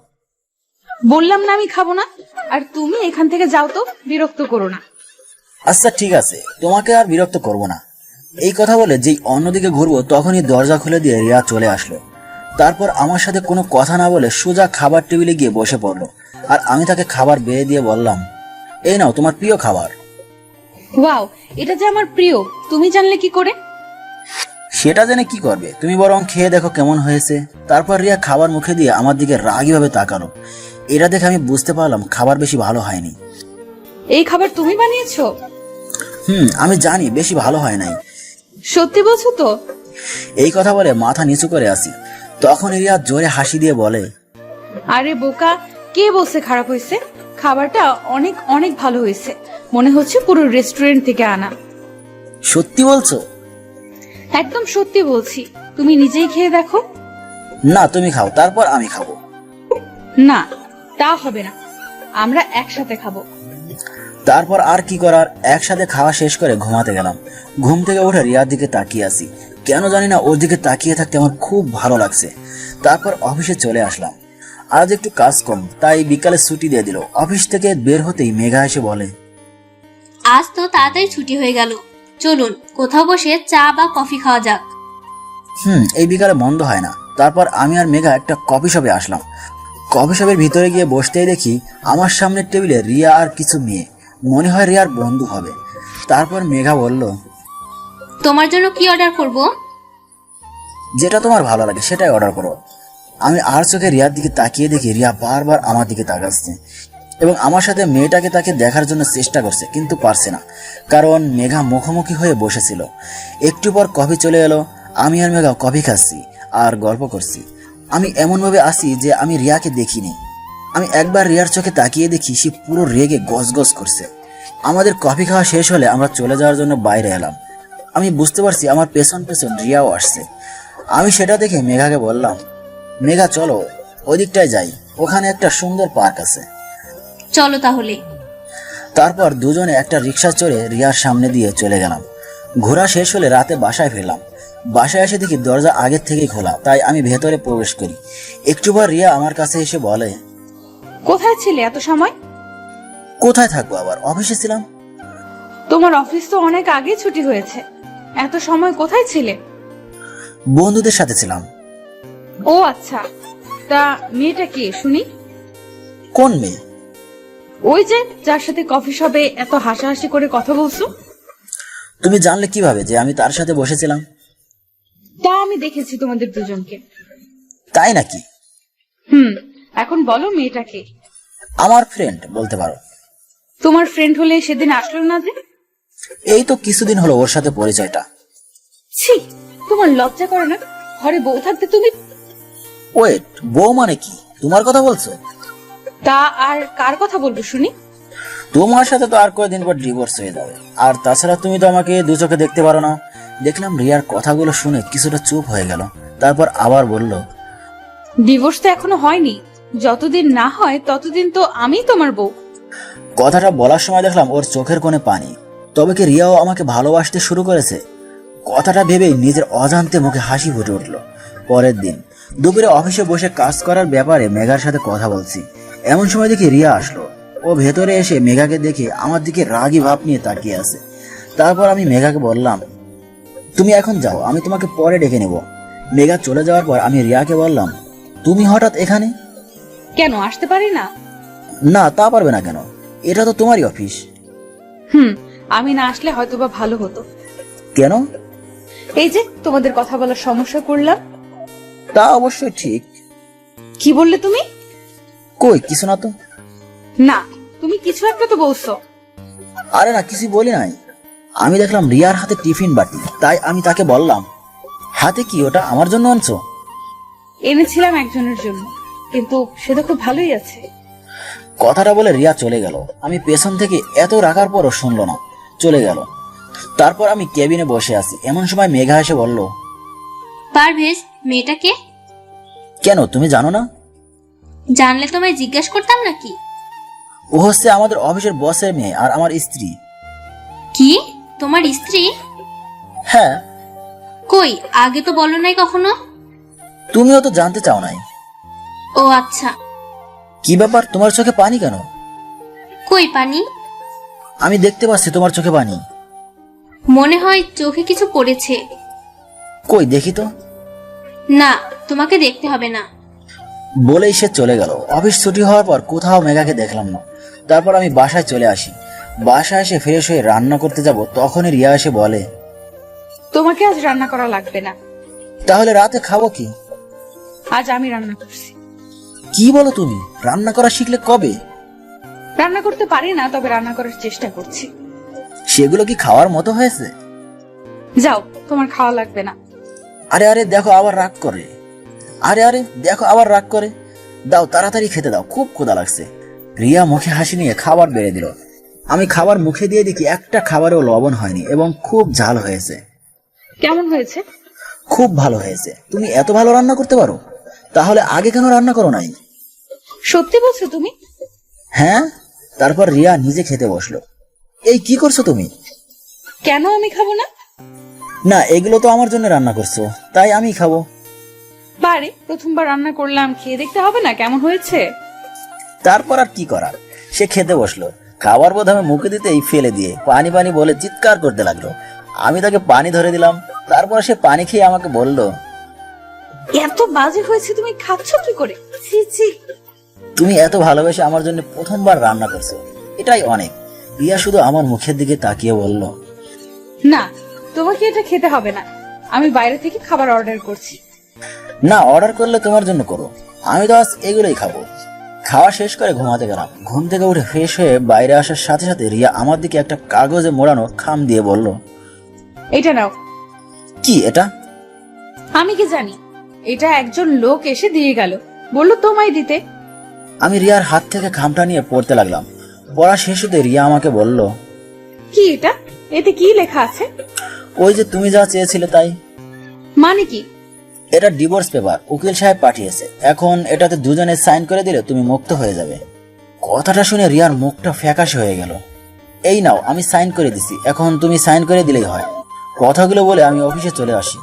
বললাম না আমি খাবো না। আর তুমি এখান থেকে যাও তো, বিরক্ত করো না। আচ্ছা ঠিক আছে, তোমাকে আর বিরক্ত করব না। এই কথা বলে যেই অন্যদিকে ঘুরবো তখনই দরজা খুলে দিয়ে রিয়া চলে আসলো। তারপর আমার সাথে কোনো কথা না বলে সোজা খাবার টেবিলে গিয়ে বসে পড়লো। আর আমি তাকে খাবার বেড়ে দিয়ে বললাম, এই নাও তোমার প্রিয় খাবার। ওয়াও, এটা যে আমার প্রিয়, তুমি জানলে কি করে? সেটা জেনে কি করবে, তুমি বরং খেয়ে দেখো কেমন হয়েছে। তারপর রিয়া খাবার মুখে দিয়ে আমার দিকে রাগীভাবে তাকালো। এটা দেখে আমি বুঝতে পারলাম খাবার বেশি ভালো হয়নি। এই খাবার তুমি বানিয়েছো? আমি জানি বেশি ভালো হয় নাই। সত্যি বলছো তো? এই কথা বলে মাথা নিচু করে আসি। তখন রিয়া জোরে হাসি দিয়ে বলে, আরে বোকা, কে বলছে খারাপ হয়েছে? খাবারটা অনেক অনেক ভালো হয়েছে, মনে হচ্ছে পুরো রেস্টুরেন্ট থেকে আনা। সত্যি বলছো? একদম সত্যি বলছি, তুমি নিজেই খেয়ে দেখো। না, তুমি খাও, তারপর আমি খাবো। না, তা হবে না, আমরা একসাথে খাবো। তারপর আর কি করার, একসাথে খাওয়া শেষ করে ঘুমাতে গেলাম। ঘুম থেকে উঠে রিয়ার দিকে তাকিয়ে আসি, কেন জানি না ওর দিকে তাকিয়ে থাকতে আমার খুব ভালো লাগছে। তারপর অফিসে চলে আসলাম। আজ একটু কাজ কম, তাই বিকালে ছুটি দিয়ে দিল। অফিস থেকে বের হতেই মেঘা এসে বলে, আজ তো তাড়াতাড়ি ছুটি হয়ে গেল, চলুন কোথাও বসে চা বা কফি খাওয়া যাক। এই বিকালে বন্ধ হয় না। তারপর আমি আর মেঘা একটা কফি শপে আসলাম। কফি শপের ভিতরে গিয়ে বসতেই দেখি আমার সামনের টেবিলে রিয়া আর কিছু মেয়ে, মনে হয় রিয়ার বন্ধু হবে। তারপর মেঘা বলল, তোমার জন্য কি অর্ডার করব? যেটা তোমার ভালো লাগে সেটাই অর্ডার করো। আমি আর চোখে রিয়ার দিকে তাকিয়ে দেখি রিয়া বারবার আমার দিকে তাকাচ্ছে এবং আমার সাথে মেয়েটাকে তাকে দেখার জন্য চেষ্টা করছে, কিন্তু পারছে না, কারণ মেঘা মুখোমুখি হয়ে বসেছিল। একটু পর কফি চলে এলো। আমি আর মেঘা কফি খাচ্ছি আর গল্প করছি। আমি এমনভাবে আসি যে আমি রিয়াকে দেখিনি। আমি একবার রিয়ার চোখে তাকিয়ে দেখি সে পুরো রেগে গজগজ করছে। আমাদের কফি খাওয়া শেষ হলে আমরা চলে যাওয়ার জন্য বাইরে এলাম। আমি বুঝতে পারছি আমার পেছন পেছন রিয়াও আসছে। আমি সেটা দেখে মেঘাকে বললাম, মেঘা চলো ওই দিকটায় যাই, ওখানে একটা সুন্দর পার্ক আছে। চলো তাহলে। তারপর দুজনে একটা রিক্সা চড়ে রিয়ার সামনে দিয়ে চলে গেলাম। ঘোরা শেষ হলে রাতে বাসায় ফিরলাম। বাসায় এসে দেখি দরজা আগের থেকেই খোলা, তাই আমি ভেতরে প্রবেশ করি। একটু পর রিয়া আমার কাছে এসে বলে, কোথায় ছিলে এত সময়? কোথায় থাকবো, আবার অফিসে ছিলাম। তোমার অফিস তো অনেক আগে ছুটি হয়েছে, এত সময় কোথায় ছিলে? বন্ধুদের সাথে ছিলাম। ও আচ্ছা, তা মেয়েটা কে শুনি? কোন মেয়ে? ওই যে যার সাথে কফি শপে এত হাসাহাসি করে কথা বলছো। তুমি জানলে কিভাবে যে আমি তার সাথে বসেছিলাম? তা আমি দেখেছি তোমাদের দুজনকে। তাই নাকি? এখন বলো মেয়েটা কে? আমার ফ্রেন্ড বলতে পারো। তোমার ফ্রেন্ড হলে সেদিন আসলো না যে? এই তো কিছুদিন হলো ওর সাথে পরিচয়টা। ছি, তোমার লজ্জা করে না? ঘরে বউ থাকতে তুমি ওয়েট, বউ মানে কি? তোমার কথা বলছো? তা আর কার কথা বলবো শুনি? তোমার সাথে তো আর কয়েকদিন পর ডিভোর্স হয়ে যাবে। আর তাছাড়া তুমি তো আমাকে দু চোখে দেখতে পারো না। দেখলাম রিয়ার কথাগুলো শুনে কিছুটা চুপ হয়ে গেল, তারপর আবার বলল, ডিভোর্স তো এখনো হয়নি। যতদিন না হয় ততদিন তো আমি তোমার বউ। কথাটা বলার সময় দেখলাম ওর চোখের কোণে পানি। তবে কি রিয়াও আমাকে ভালোবাসতে শুরু করেছে? কথাটা ভেবেই নিজের অজান্তে মুখে হাসি ফুটে উঠল। পরের দিন দুপুরে অফিসে বসে কাজ করার ব্যাপারে মেঘার সাথে কথা বলছি, এমন সময় দেখি রিয়া আসলো। ও ভেতরে এসে মেঘাকে দেখে আমার দিকে রাগী ভাব নিয়ে তাকিয়ে আছে। তারপর আমি মেঘাকে বললাম, তুমি এখন যাও, আমি তোমাকে পরে ডেকে নেব। মেঘা চলে যাওয়ার পর আমি রিয়াকে বললাম, তুমি হঠাৎ এখানে? কেন আসতে পারি না? না, তা পারবে না কেন? এটা তো তোমারই অফিস। আমি না আসলে হয়তো বা ভালো হতো। কেন? এই যে তোমাদের কথা বলার সমস্যা করলাম। তা অবশ্যই ঠিক। কি বললে তুমি? কই কিছু না তো। না, তুমি কিছু একটা তো বলছো। আরে না, কিছু বলি নাই। আমি দেখলাম রিয়ার হাতে টিফিন বাটি, তাই আমি তাকে বললাম, হাতে কি ওটা আমার জন্য আনছো? এনেছিলাম একজনের জন্য, কিন্তু সে তো খুব ভালোই আছে। কথাটা বলে রিয়া চলে গেল। আমি পেছন থেকে এত রাখার পরও শুনলো না, চলে গেল। তারপর আমি কেবিনে বসে আছি, এমন সময় মেঘা এসে বলল, পারভেজ, মেয়েটাকে কেন তুমি জানো না? জানলে তোমায় জিজ্ঞেস করতাম নাকি? ও হচ্ছে আমাদের অফিসের বসের মেয়ে আর আমার স্ত্রী। কি, তোমার স্ত্রী? হ্যাঁ। কই, আগে তো বলো নাই কখনো। তুমিও তো জানতে চাও নাই। ও আচ্ছা। কি ব্যাপার, তোমার চোখে পানি কেন? কই পানি? আমি দেখতে পাচ্ছি তোমার চোখে পানি। মনে হয় চোখে কিছু পড়েছে। কই দেখি তো। না, তোমাকে দেখতে হবে না। বলেই সে চলে গেল। অফিস ছুটি হওয়ার পর কোথাও মেঘাকে দেখলাম না। তারপর আমি বাসায় চলে আসি। বাসায় এসে ফ্রেশ হয়ে রান্না করতে যাব, তখনই রিয়া এসে বলে, তোমাকে আজ রান্না করা লাগবে না। তাহলে রাতে খাবো কি? আজ আমি রান্না করছি। কি বলো তুমি? রান্না করা শিখলে কবে? রান্না করতে পারি না, তবে রান্না করার চেষ্টা করছি। সেগুলো কি খাওয়ার মতো হয়েছে? যাও, তোমার খাওয়া লাগবে না। আরে আরে দেখো আবার রাগ করে। আরে দেখো আবার রাগ করে। দাও, তাড়াতাড়ি খেতে দাও, খুব ক্ষুধা লাগছে। রিয়া মুখে হাসি নিয়ে খাবার বেড়ে দিল। আমি খাবার মুখে দিয়ে দেখি একটা খাবারেও লবণ হয়নি এবং খুব ঝাল হয়েছে। কেমন হয়েছে? খুব ভালো হয়েছে। তুমি এত ভালো রান্না করতে পারো? তাহলে আগে কেন রান্না করো নাই? সত্যি বলছো তুমি? হ্যাঁ। তারপর রিয়া নিজে খেতে বসলো। এই কি করছো তুমি? কেন আমি খাবো না? না, এগুলো তো আমার জন্য রান্না করছো, তাই আমি খাবো। বারে, প্রথমবার রান্না করলাম, খেয়ে দেখতে হবে না কেমন হয়েছে? তারপর আর কি করার, সে খেতে বসলো। খাবার প্রথমে মুখে দিতেই ফেলে দিয়ে পানি পানি বলে চিৎকার করতে লাগলো। আমি তাকে পানি ধরে দিলাম। তারপর সে পানি খেয়ে আমাকে বলল, এত বাজে হয়েছে, তুমি খাচ্ছ কি করে? ছি ছি। তুমি এত ভালোবেসে আমার জন্য প্রথমবার রান্না করছো, এটাই অনেক। রিয়া শুধু আমার মুখের দিকে তাকিয়ে বলল, না, তোমাকে এটা খেতে হবে না। আমি বাইরে থেকে খাবার অর্ডার করছি। না, অর্ডার করলে তোমার জন্য করো, আমি তো আজ এগুলোই খাবো। খাওয়া শেষ করে ঘুমাতে গেলাম। ঘুম থেকে উঠে ফ্রেশ হয়ে বাইরে আসার সাথে সাথে রিয়া আমার দিকে একটা কাগজে মোড়ানো খাম দিয়ে বলল, এটা নাও। কি এটা? আমি কি জানি, এটা একজন লোক এসে দিয়ে গেল, বললো তোমায় দিতে। আমি রিয়ার হাত থেকে খামটা নিয়ে পড়তে লাগলাম। পড়া শেষ হতে রিয়া আমাকে বলল, কি এটা? এতে কি লেখা আছে? ওই যে তুমি যা চেয়েছিলে তাই। মানে কি? এটা ডিভোর্স পেপার, উকিল সাহেব পাঠিয়েছে। এখন এটাতে দুজনে সাইন করে দিলে তুমি মুক্ত হয়ে যাবে। কথাটা শুনে রিয়ার মুখটা ফ্যাকাশে হয়ে গেল। এই নাও, আমি সাইন করে দিছি, এখন তুমি সাইন করে দিলেই হয়। কথাগুলো বলে আমি অফিসে চলে আসি।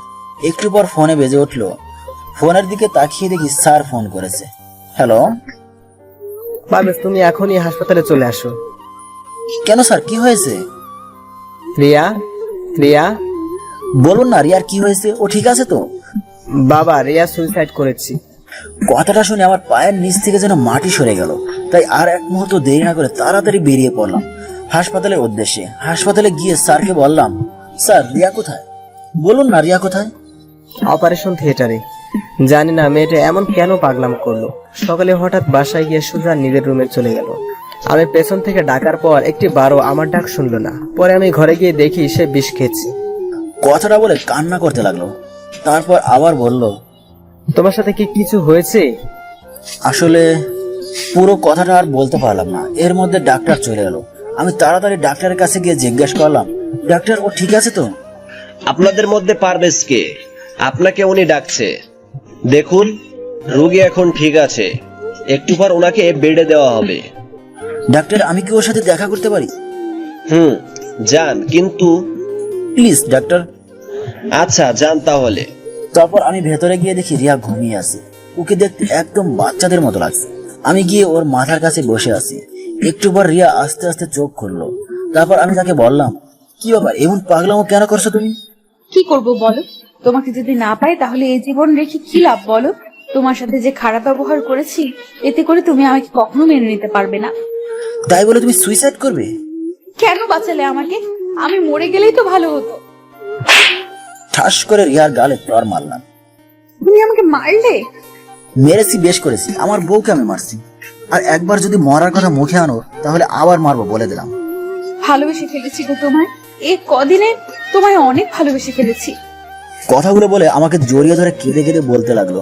একটু পর ফোনে বেজে উঠলো। ফোনের দিকে তাকিয়ে দেখি স্যার ফোন করেছে। হ্যালো। পারভেজ, তুমি এখনই হাসপাতালে চলে আসো। কেন স্যার, কি হয়েছে? রিয়া, রিয়া। বলুন না, রিয়ার কি হয়েছে? ও ঠিক আছে তো? বাবা, রিয়া সুইসাইড করেছি। কথাটা শুনে আমার পায়ের নিচ থেকে যেন মাটি সরে গেল। তাই আর এক মুহূর্ত দেরি না করে তাড়াতাড়ি বেরিয়ে পড়লাম হাসপাতালের উদ্দেশ্যে। হাসপাতালে গিয়ে স্যারকে বললাম, স্যার রিয়া কোথায়? বলুন না, রিয়া কোথায়? অপারেশন থিয়েটারে। জানি না মেয়েটা এমন কেন পাগলাম করলো। সকালে হঠাৎ বাসায় গিয়ে সুজা নিজের রুমে চলে গেল। আমি পেছন থেকে ডাকার পর একটি বারও আমার ডাক শুনলো না। পরে আমি ঘরে গিয়ে দেখি সে বিষ খেয়েছে। কথাটা বলে কান্না করতে লাগলো। তারপর আবার বলল, তোমার সাথে কি কিছু হয়েছে? আসলে পুরো কথাটা আর বলতে পারলাম না। এর মধ্যে ডাক্তার চলে এলো। আমি তাড়াতাড়ি ডাক্তারের কাছে গিয়ে জিজ্ঞেস করলাম, ডাক্তার ও ঠিক আছে তো? আপনাদের মধ্যে পারভেজ কে? আপনাকে উনি ডাকছে। দেখুন, রোগী এখন ঠিক আছে, একটু পর ওনাকে বেডে দেওয়া হবে। ডাক্তার আমি কি ওর সাথে দেখা করতে পারি? যান, কিন্তু প্লিজ ডাক্তার। আচ্ছা যান তাহলে। তারপর আমি ভেতরে গিয়ে দেখি রিয়া ঘুমিয়ে আছে। ওকে দেখতে একদম বাচ্চাদের মতো লাগছে। আমি গিয়ে ওর মাথার কাছে বসে আছি। একটু পর রিয়া আস্তে আস্তে চোখ খুললো। তারপর আমি তাকে বললাম, কি ব্যাপার, এমন পাগলামো কেন করছো তুমি? কি করব বলো? তোমাকে যদি না পাই তাহলে এই জীবন রেখে কি লাভ বলো? তোমার সাথে যে খারাপ ব্যবহার করেছি, এতে করে তুমি আমাকে কখনো মেনে নিতে পারবে না। তাই বলে তুমি সুইসাইড করবে? কেন বাঁচালে আমাকে? আমি মরে গেলেই তো ভালো হতো। ঠাস করে রিয়ার গালে চড় মারলাম। তুমি আমাকে মারলে? মেরেছি, বেশ করেছি। আমার বউকে আমি মারছি। আর একবার যদি মরার কথা মুখে আনো তাহলে আবার মারবো, বলে দিলাম। ভালোবেসে ফেলেছি গো তোমায়। এই কদিনে তোমায় অনেক ভালোবেসে ফেলেছি। কথাগুলো বলে আমাকে জড়িয়ে ধরে কেঁদে কেঁদে বলতে লাগলো।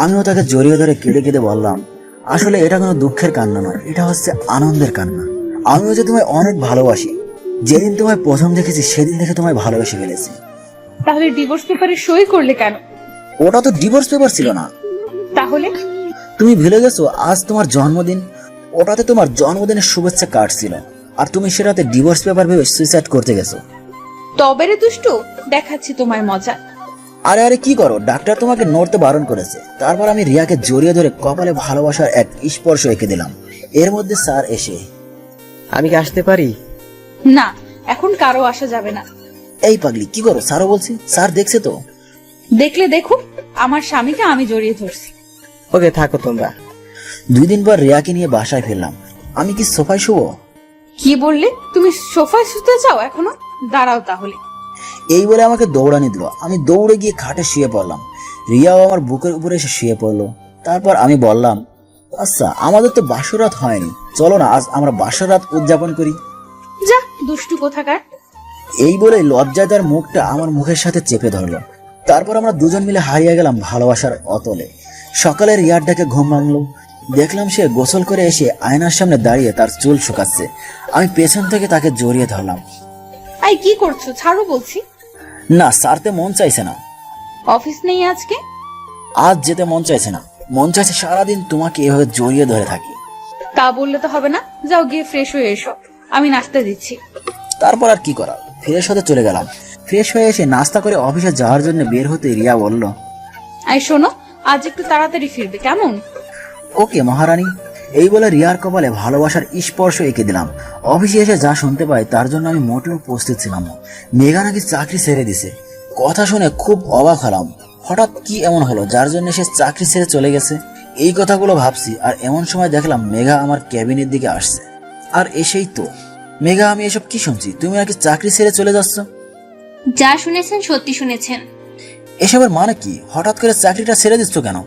আমিও তাকে জড়িয়ে ধরে কেঁদে কেঁদে বললাম, আসলে এটা কোনো দুঃখের কান্না নয়, এটা হচ্ছে আনন্দের কান্না। আমিও যে তোমায় অনেক ভালোবাসি। যেদিন তোমায় প্রথম দেখেছি সেদিন থেকে তোমায় ভালোবেসে ফেলেছি। তাহলে ডিভোর্স পেপারে সই করলে কেন? ওটা তো ডিভোর্স পেপার ছিল না। তাহলে? তুমি ভুলে গেছো আজ তোমার জন্মদিন? ওটাতে তোমার জন্মদিনের শুভেচ্ছা কার্ড ছিল, আর তুমি সেটাতে ডিভোর্স পেপার ভেবে সুইসাইড করতে গেছো। তবে রে দুষ্টু, দেখাচ্ছি তোমায় মজা। আরে আরে কি করো, ডাক্তার তোমাকে নড়তে বারণ করেছে। তারপর আমি রিয়াকে জড়িয়ে ধরে কপালে ভালোবাসার এক স্পর্শ এঁকে দিলাম। এর মধ্যে স্যার এসে, আমি কি আসতে পারি? না, এখন কারো আসা যাবে না। এই পাগলি কি করো, স্যারও বলছি। স্যার দেখছে তো। দেখলে দেখুক, আমার স্বামীকে আমি জড়িয়ে ধরছি। ওকে, থাকো তোমরা। 2 দিন পর রিয়াকে নিয়ে বাসায় ফিরলাম। আমি কি সোফায় শুবো? কি বললে? তুমি সোফায় শুতে চাও এখনো? দাঁড়াও তাহলে। এই বলে আমাকে দৌড়ানি দিল। আমি দৌড়ে গিয়ে খাটে শুয়ে পড়লাম। রিয়াও আমার বুকের উপরে এসে শুয়ে পড়লো। তারপর আমি বললাম, আচ্ছা আমাদের তো বাসরাত হয়নি, চলো না আজ আমরা বাসরাত উদযাপন করি। যা দুষ্টু কোথাকার। এই বলে লজ্জায় তার মুখটা আমার মুখের সাথে চেপে ধরলো। তারপর আমরা দুজন মিলে হারিয়ে গেলাম ভালোবাসার অতলে। সকালে রিয়ার ডাকে ঘুম ভাঙলো। দেখলাম সে গোসল করে এসে আয়নার সামনে দাঁড়িয়ে তার চুল শুকাচ্ছে। আমি পেছন থেকে তাকে জড়িয়ে ধরলাম। আই কি করছো? ছাড়ো বলছি। না, সারতে মন চাইছে না। অফিস নেই আজকে? আজ যেতে মন চাইছে না। মন চাইছে সারাদিন তোমাকে এভাবে জড়িয়ে ধরে থাকি। তা বললে তো হবে না। যাও গিয়ে ফ্রেশ হয়ে এসো, আমি নাস্তা দিচ্ছি। তারপর আর কি করার, ফ্রেশ হতে চলে গেলাম। ফ্রেশ হয়ে এসে নাস্তা করে অফিসে যাওয়ার জন্য বের হতে রিয়া বলল, আই শোনো, আজ একটু তাড়াতাড়ি ফিরবে কেমন? ওকে মহারানী। এই বলে রিয়ার কপালে ভালোবাসার স্পর্শ এঁকে দিলাম। অফিসে এসে যা শুনতে পাই তার জন্য আমি মোটেও প্রস্তুত ছিলাম না। মেঘা নাকি চাকরি ছেড়ে দিছে। কথা শুনে খুব অবাক হলাম। হঠাৎ কি এমন হলো যার জন্য সে চাকরি ছেড়ে চলে গেছে? এই কথাগুলো ভাবছি, আর এমন সময় দেখলাম মেঘা আমার ক্যাবিনের দিকে আসছে। আর এসেই তো, মেঘা আমি এসব কি শুনছি? তুমি নাকি চাকরি ছেড়ে চলে যাচ্ছ? যা শুনেছেন সত্যি শুনেছেন। এসবের মানে কি? হঠাৎ করে চাকরিটা ছেড়ে দিচ্ছ কেন?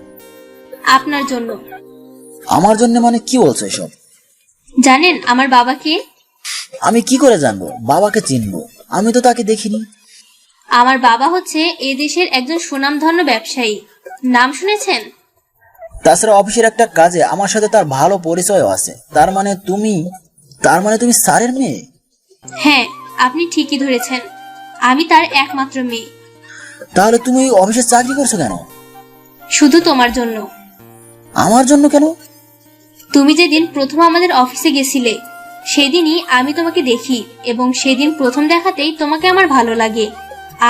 আপনার জন্য। আমার জন্য মানে কি বলছো এসব? জানেন আমার বাবাকে? আমি কি করে জানবো? বাবাকে চিনবো? আমি তো তাকে দেখিনি। আমার বাবা হচ্ছে এ দেশের একজন সুনামধন্য ব্যবসায়ী। নাম শুনেছেন? তাছাড়া অফিসের একটা কাজে আমার সাথে তার ভালো পরিচয়ও আছে। তার মানে তুমি স্যারের মেয়ে? হ্যাঁ, আপনি ঠিকই ধরেছেন। আমি তার একমাত্র মেয়ে। তাহলে তুমি ওই অফিসে চাকরি করছো কেন? শুধু তোমার জন্য। আমার জন্য কেন? তুমি যেদিন প্রথম আমাদের অফিসে গেছিলে সেদিনই আমি তোমাকে দেখি, এবং সেদিন প্রথম দেখাতেই তোমাকে আমার ভালো লাগে।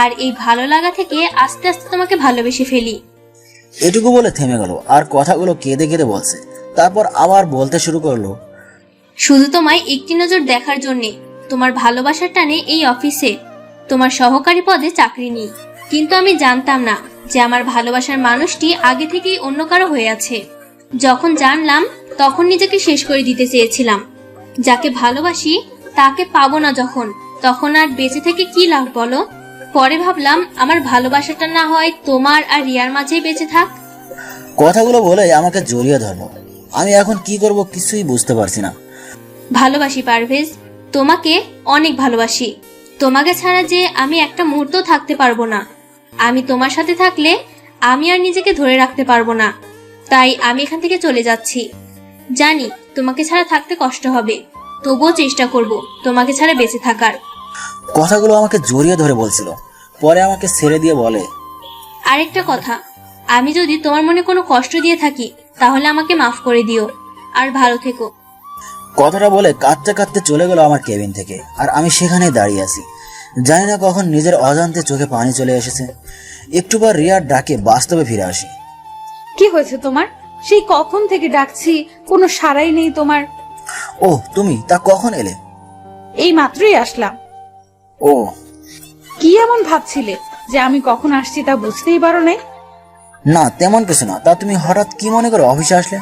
আর এই ভালো লাগা থেকে আস্তে আস্তে তোমাকে ভালোবেসে ফেলি। এটুকু বলে থেমে গেল, আর কথাগুলো কেঁদে কেঁদে বলছে। তারপর আবার বলতে শুরু করলো, শুধু তোমায় একটি নজর দেখার জন্যে, তোমার ভালোবাসার টানে এই অফিসে তোমার সহকারী পদে চাকরি নিই। কিন্তু আমি জানতাম না যে আমার ভালোবাসার মানুষটি আগে থেকেই অন্য কারো হয়ে আছে। যখন জানলাম তখন নিজেকে শেষ করে দিতে চেয়েছিলাম। যাকে ভালোবাসি তাকে পাবো না যখন, তখন আর বেঁচে থেকে কি লাভ বলো? পরে ভাবলাম আমার ভালোবাসাটা না হয় তোমার আর রিয়ার মাঝেই বেঁচে থাক। কথাগুলো বলে আমাকে জড়িয়ে ধরলো। আমি এখন কি করব কিছুই বুঝতে পারছি না। ভালোবাসি পারভেজ, তোমাকে অনেক ভালোবাসি। তোমাকে ছাড়া যে আমি একটা মুহূর্ত থাকতে পারবো না। আমি তোমার সাথে থাকলে আমি আর নিজেকে ধরে রাখতে পারবো না, তাই আমি এখান থেকে চলে যাচ্ছি। জানি তোমাকে ছাড়া থাকতে কষ্ট হবে, তবুও চেষ্টা করব তোমাকে ছাড়া বেঁচে থাকার। কথাগুলো আমাকে জড়িয়ে ধরে বলছিল, পরে আমাকে ছেড়ে দিয়ে বলে, আরেকটা কথা, আমি যদি তোমার মনে কোনো কষ্ট দিয়ে থাকি তাহলে আমাকে মাফ করে দিও, আর ভালো থেকো। কথাটা বলে কাঁদতে কাঁদতে চলে গেল আমার কেবিন থেকে। আর আমি সেখানেই দাঁড়িয়ে আছি, জানি না কখন নিজের অজান্তে চোখে পানি চলে এসেছে। একটু পর রিয়ার ডাকে বাস্তবে ফিরে আসি। কি হয়েছে তোমার? সেই কখন থেকে ডাকছি, কোনো সাড়াই নেই তোমার। ও তুমি, তা কখন এলে? এই মাত্রই আসলাম। ও কি এমন ভাবছিলে যে আমি কখন আসছি তা বুঝতেই পারো নাই? না, তেমন কিছু না। তা তুমি হঠাৎ কি মনে করে অফিসে আসলে?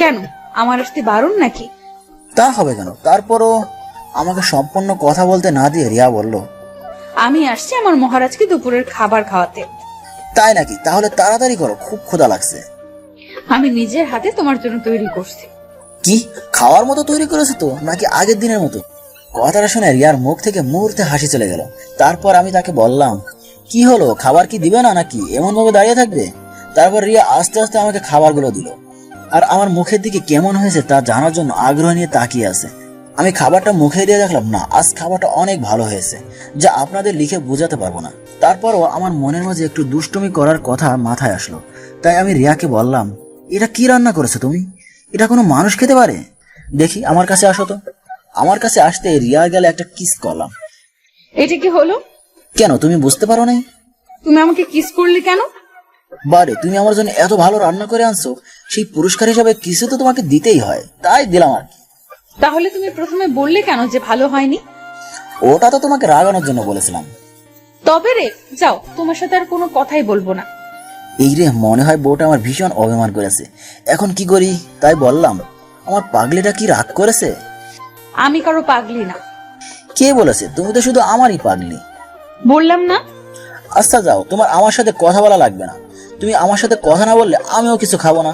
কেন, আমার আসতে বারণ নাকি? তা হবে কেন? তারপরও আমাকে সম্পূর্ণ কথা বলতে না দিয়ে রিয়া বলল, আমি আসছি আমার মহারাজকে দুপুরের খাবার খাওয়াতে। তাই নাকি? তাহলে তাড়াতাড়ি করো, খুব ক্ষুধা লাগছে। আমি নিজের হাতে তোমার জন্য তৈরি করছি। কি, খাওয়ার মতো তৈরি করেছে তো, নাকি আগের দিনের মতো? কথাটা শুনে রিয়ার মুখ থেকে মুহূর্তে হাসি চলে গেল। তারপর আমি তাকে বললাম, কি হলো, খাবার কি দিবে না নাকি এমন ভাবে দাঁড়িয়ে থাকবে? তারপর রিয়া আস্তে আস্তে আমাকে খাবারগুলো দিল, আর আমার মুখের দিকে কেমন হয়েছে তা জানার জন্য আগ্রহ নিয়ে তাকিয়ে আছে। আমি খাবারটা মুখে দিয়ে দেখলাম, না, আজ খাবারটা অনেক ভালো হয়েছে, যা আপনাদের লিখে বোঝাতে পারবো না। তারপরও আমার মনের মাঝে একটু দুষ্টুমি করার কথা মাথায় আসলো, তাই আমি রিয়াকে বললাম, এটা কি রান্না করেছো তুমি? এটা কোনো মানুষ খেতে পারে? দেখি আমার কাছে আসো তো। আমার কাছে আসতে রিয়া গেলে একটা কিস করলাম। এটা কি হলো? কেন, তুমি বুঝতে পারো নাই? তুমি আমাকে কিস করলে কেন? বারে, তুমি আমার জন্য এত ভালো রান্না করে আনছো, সেই পুরস্কার হিসাবে কিছু তো তোমাকে দিতেই হয়, তাই দিলাম আর কি। তাহলে তুমি প্রথমে বললে কেন যে ভালো হয়নি? ওটা তো তোমাকে রাগানোর জন্য বলেছিলাম। তবে রে, যাও, তোমার সাথে আর কোনো কথাই বলবো না। এই রে, মনে হয় বউটা আমার ভীষণ অভিমান করেছে। এখন কি করি? তাই বললাম, আমার পাগলিটা কি রাগ করেছে? আমি কারো পাগলি না। কে বলেছে? তুমি তো শুধু আমারই পাগলি। বললাম না? আচ্ছা যাও, তোমার আমার সাথে কথা বলা লাগবে না। তুমি আমার সাথে কথা না বললে আমিও কিছু খাবো না।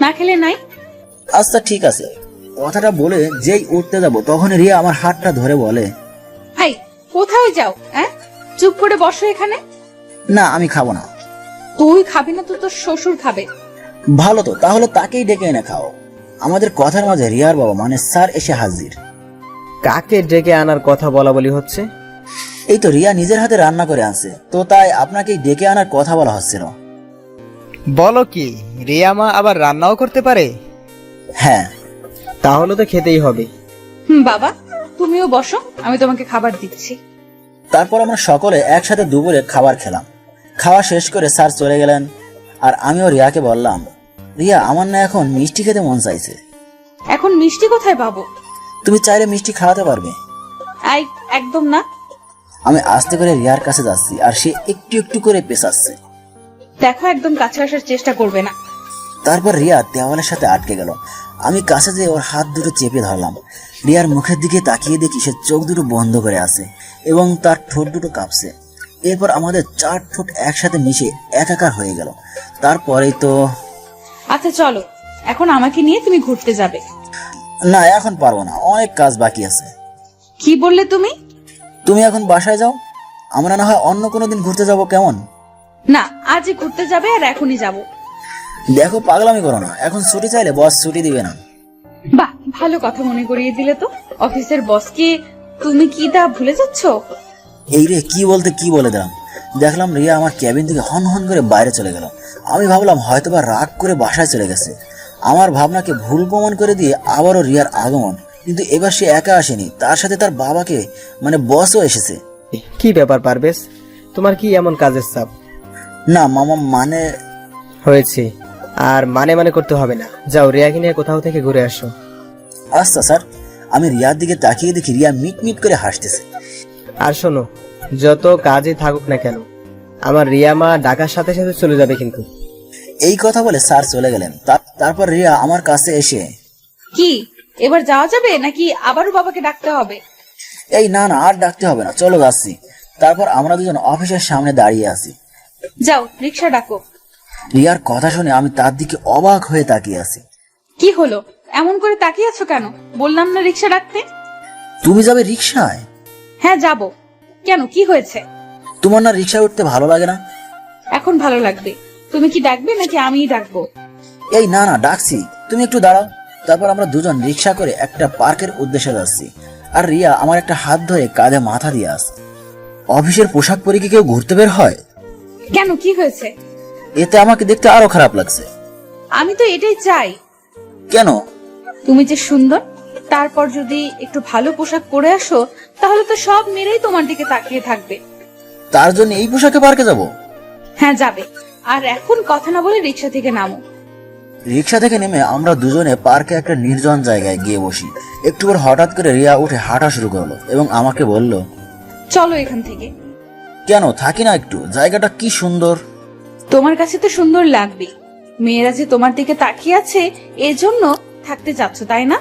না খেলে নাই। আচ্ছা ঠিক আছে। কথাটা বলে যেই উঠতে যাবো, তখন রিয়া আমার হাতটা ধরে বলে, ভাই, কোথায় যাও? হ্যাঁ, চুপ করে বসো এখানে। না, আমি খাবো না। তুই খাবি না তো তোর শ্বশুর খাবে। ভালো তো, তাহলে তাকেই ডেকে এনে খাও। আমাদের কথার মাঝে রিয়ার বাবা মানে স্যার এসে হাজির। কাকে ডেকে আনার কথা বলা বলি হচ্ছে? এই তো রিয়া নিজের হাতে রান্না করে আনছে, তো তাই আপনাকেই ডেকে আনার কথা বলা হচ্ছিল। বলো কি, রিয়া মা আবার রান্নাও করতে পারে? হ্যাঁ। তাহলে তো খেতেই হবে। বাবা, তুমিও বসো, আমি তোমাকে খাবার দিচ্ছি। তারপর আমরা সকলে একসাথে দুপুরে খাবার খেলাম। খাওয়া শেষ করে স্যার চলে গেলেন, আর আমিও রিয়াকে বললাম, রিয়া, আমার না এখন মিষ্টি খেতে মন চাইছে। এখন মিষ্টি কোথায় পাবো? তুমি চাইলে মিষ্টি খাওয়াতে পারবে। আই, একদম না। আমি আস্তে করে রিয়ার কাছে যাচ্ছি, আর সে একটু একটু করে পেছাচ্ছে। দেখো, একদম কাছে আসার চেষ্টা করবে না। তারপর রিয়া দেওয়ালের সাথে আটকে গেল। আমি কাছে যেয়ে ওর হাত দুটো চেপে ধরলাম। রিয়ার মুখের দিকে তাকিয়ে দেখি সে চোখ দুটো বন্ধ করে আছে এবং তার ঠোঁট দুটো কাঁপছে। এরপর আমাদের 4 ঠোঁট একসাথে মিশে একাকার হয়ে গেল। তারপরেই তো। আচ্ছা চলো, এখন আমাকে নিয়ে তুমি ঘুরতে যাবে। না, এখন পারবো না, অনেক কাজ বাকি আছে। কি বললে তুমি? তুমি এখন বাসায় যাও, আমরা না হয় অন্য কোনো দিন ঘুরতে যাব, কেমন? না, আজই ঘুরতে যাবে আর এখনই যাব। দেখো, পাগলামি করো না, এখন ছুটি চাইলে বস ছুটি দিবে না। বাহ, ভালো কথা মনে করিয়ে দিলে তো। অফিসের বসকে তুমি কি তা ভুলে যাচ্ছ? এই রে, কি বলতে কি বলে দিলাম। দেখলাম রিয়া আমার ক্যাবিন থেকে হন হন করে বাইরে চলে গেল। আমি ভাবলাম হয়তোবা রাগ করে বাসায় চলে গেছে। আমার ভাবনাকে ভুল প্রমাণ করে দিয়ে আবারও রিয়ার আগমন। কিন্তু এবার সে একা আসেনি, তার সাথে তার বাবাকে মানে বসও এসেছে। কি ব্যাপার পারবেশ, তোমার কি এমন কাজের চাপ? না মামা, মানে হয়েছে, আর মানে করতে হবে না। যাও, রিয়াকে নিয়ে কোথাও থেকে ঘুরে আসো। আচ্ছা স্যার। আমি রিয়ার দিকে তাকিয়ে দেখি রিয়া মিট মিট করে হাসতেছে। আর শোনো, যত কাজে থাকুক না কেন, আমার রিয়া মা ডাকার সাথে সাথে চলে যাবে কিন্তু। এই কথা বলে স্যার চলে গেলেন। তারপর রিয়া আমার কাছে এসে, কি এবার যাওয়া যাবে নাকি আবারও বাবাকে ডাকতে হবে? এই না না, আর ডাকতে হবে না, চলো যাচ্ছি। তারপর আমরা দুজন অফিসের সামনে দাঁড়িয়ে আছি। যাও, রিক্সা ডাকো। রিয়ার কথা শুনে আমি তার দিকে অবাক হয়ে তাকিয়ে আছি। কি হলো, এমন করে তাকিয়ে আছো কেন? বললাম না রিক্সা ডাকতে। তুমি যাবে রিক্সায়? হ্যাঁ যাব। কেন, কি হয়েছে? তোমার না রিক্সায় উঠতে ভালো লাগে না? এখন ভালো লাগবে। তুমি কি ডাকবে নাকি আমিই ডাকবো? এই না না, ডাকছি, তুমি একটু দাঁড়াও। তারপর আমরা দুজন রিক্সা করে একটা পার্কের উদ্দেশ্যে যাচ্ছি, আর রিয়া আমার একটা হাত ধরে কাঁধে মাথা দিয়ে আসছে। অফিসের পোশাক পরে কি কেউ ঘুরতে বের হয়? কেন, কি হয়েছে? এতে আমাকে দেখতে আরো খারাপ লাগছে। আমি তো এটাই চাই। কেন? তুমি যে সুন্দর, তারপর যদি একটু ভালো পোশাক পরে আসো, তাহলে তো সব মেয়েরাই তোমার দিকে তাকিয়ে থাকবে। তার জন্য এই পোশাকে পার্কে যাব? হ্যাঁ যাবে। আর এখন কথা না বলে রিক্সা থেকে নামো। রিক্সা থেকে নেমে আমরা দুজনে পার্কে একটা নির্জন জায়গায় গিয়ে বসি। একটু পর হঠাৎ করে রিয়া উঠে হাঁটা শুরু করলো এবং আমাকে বলল, চলো এখান থেকে। কেন, থাকি না একটু, জায়গাটা কি সুন্দর। তোমার কাছে তো সুন্দর লাগবে, মেয়েরা যে তোমার দিকে তাকিয়ে আছে এজন্য থাকতে চাচ্ছ, তাই না?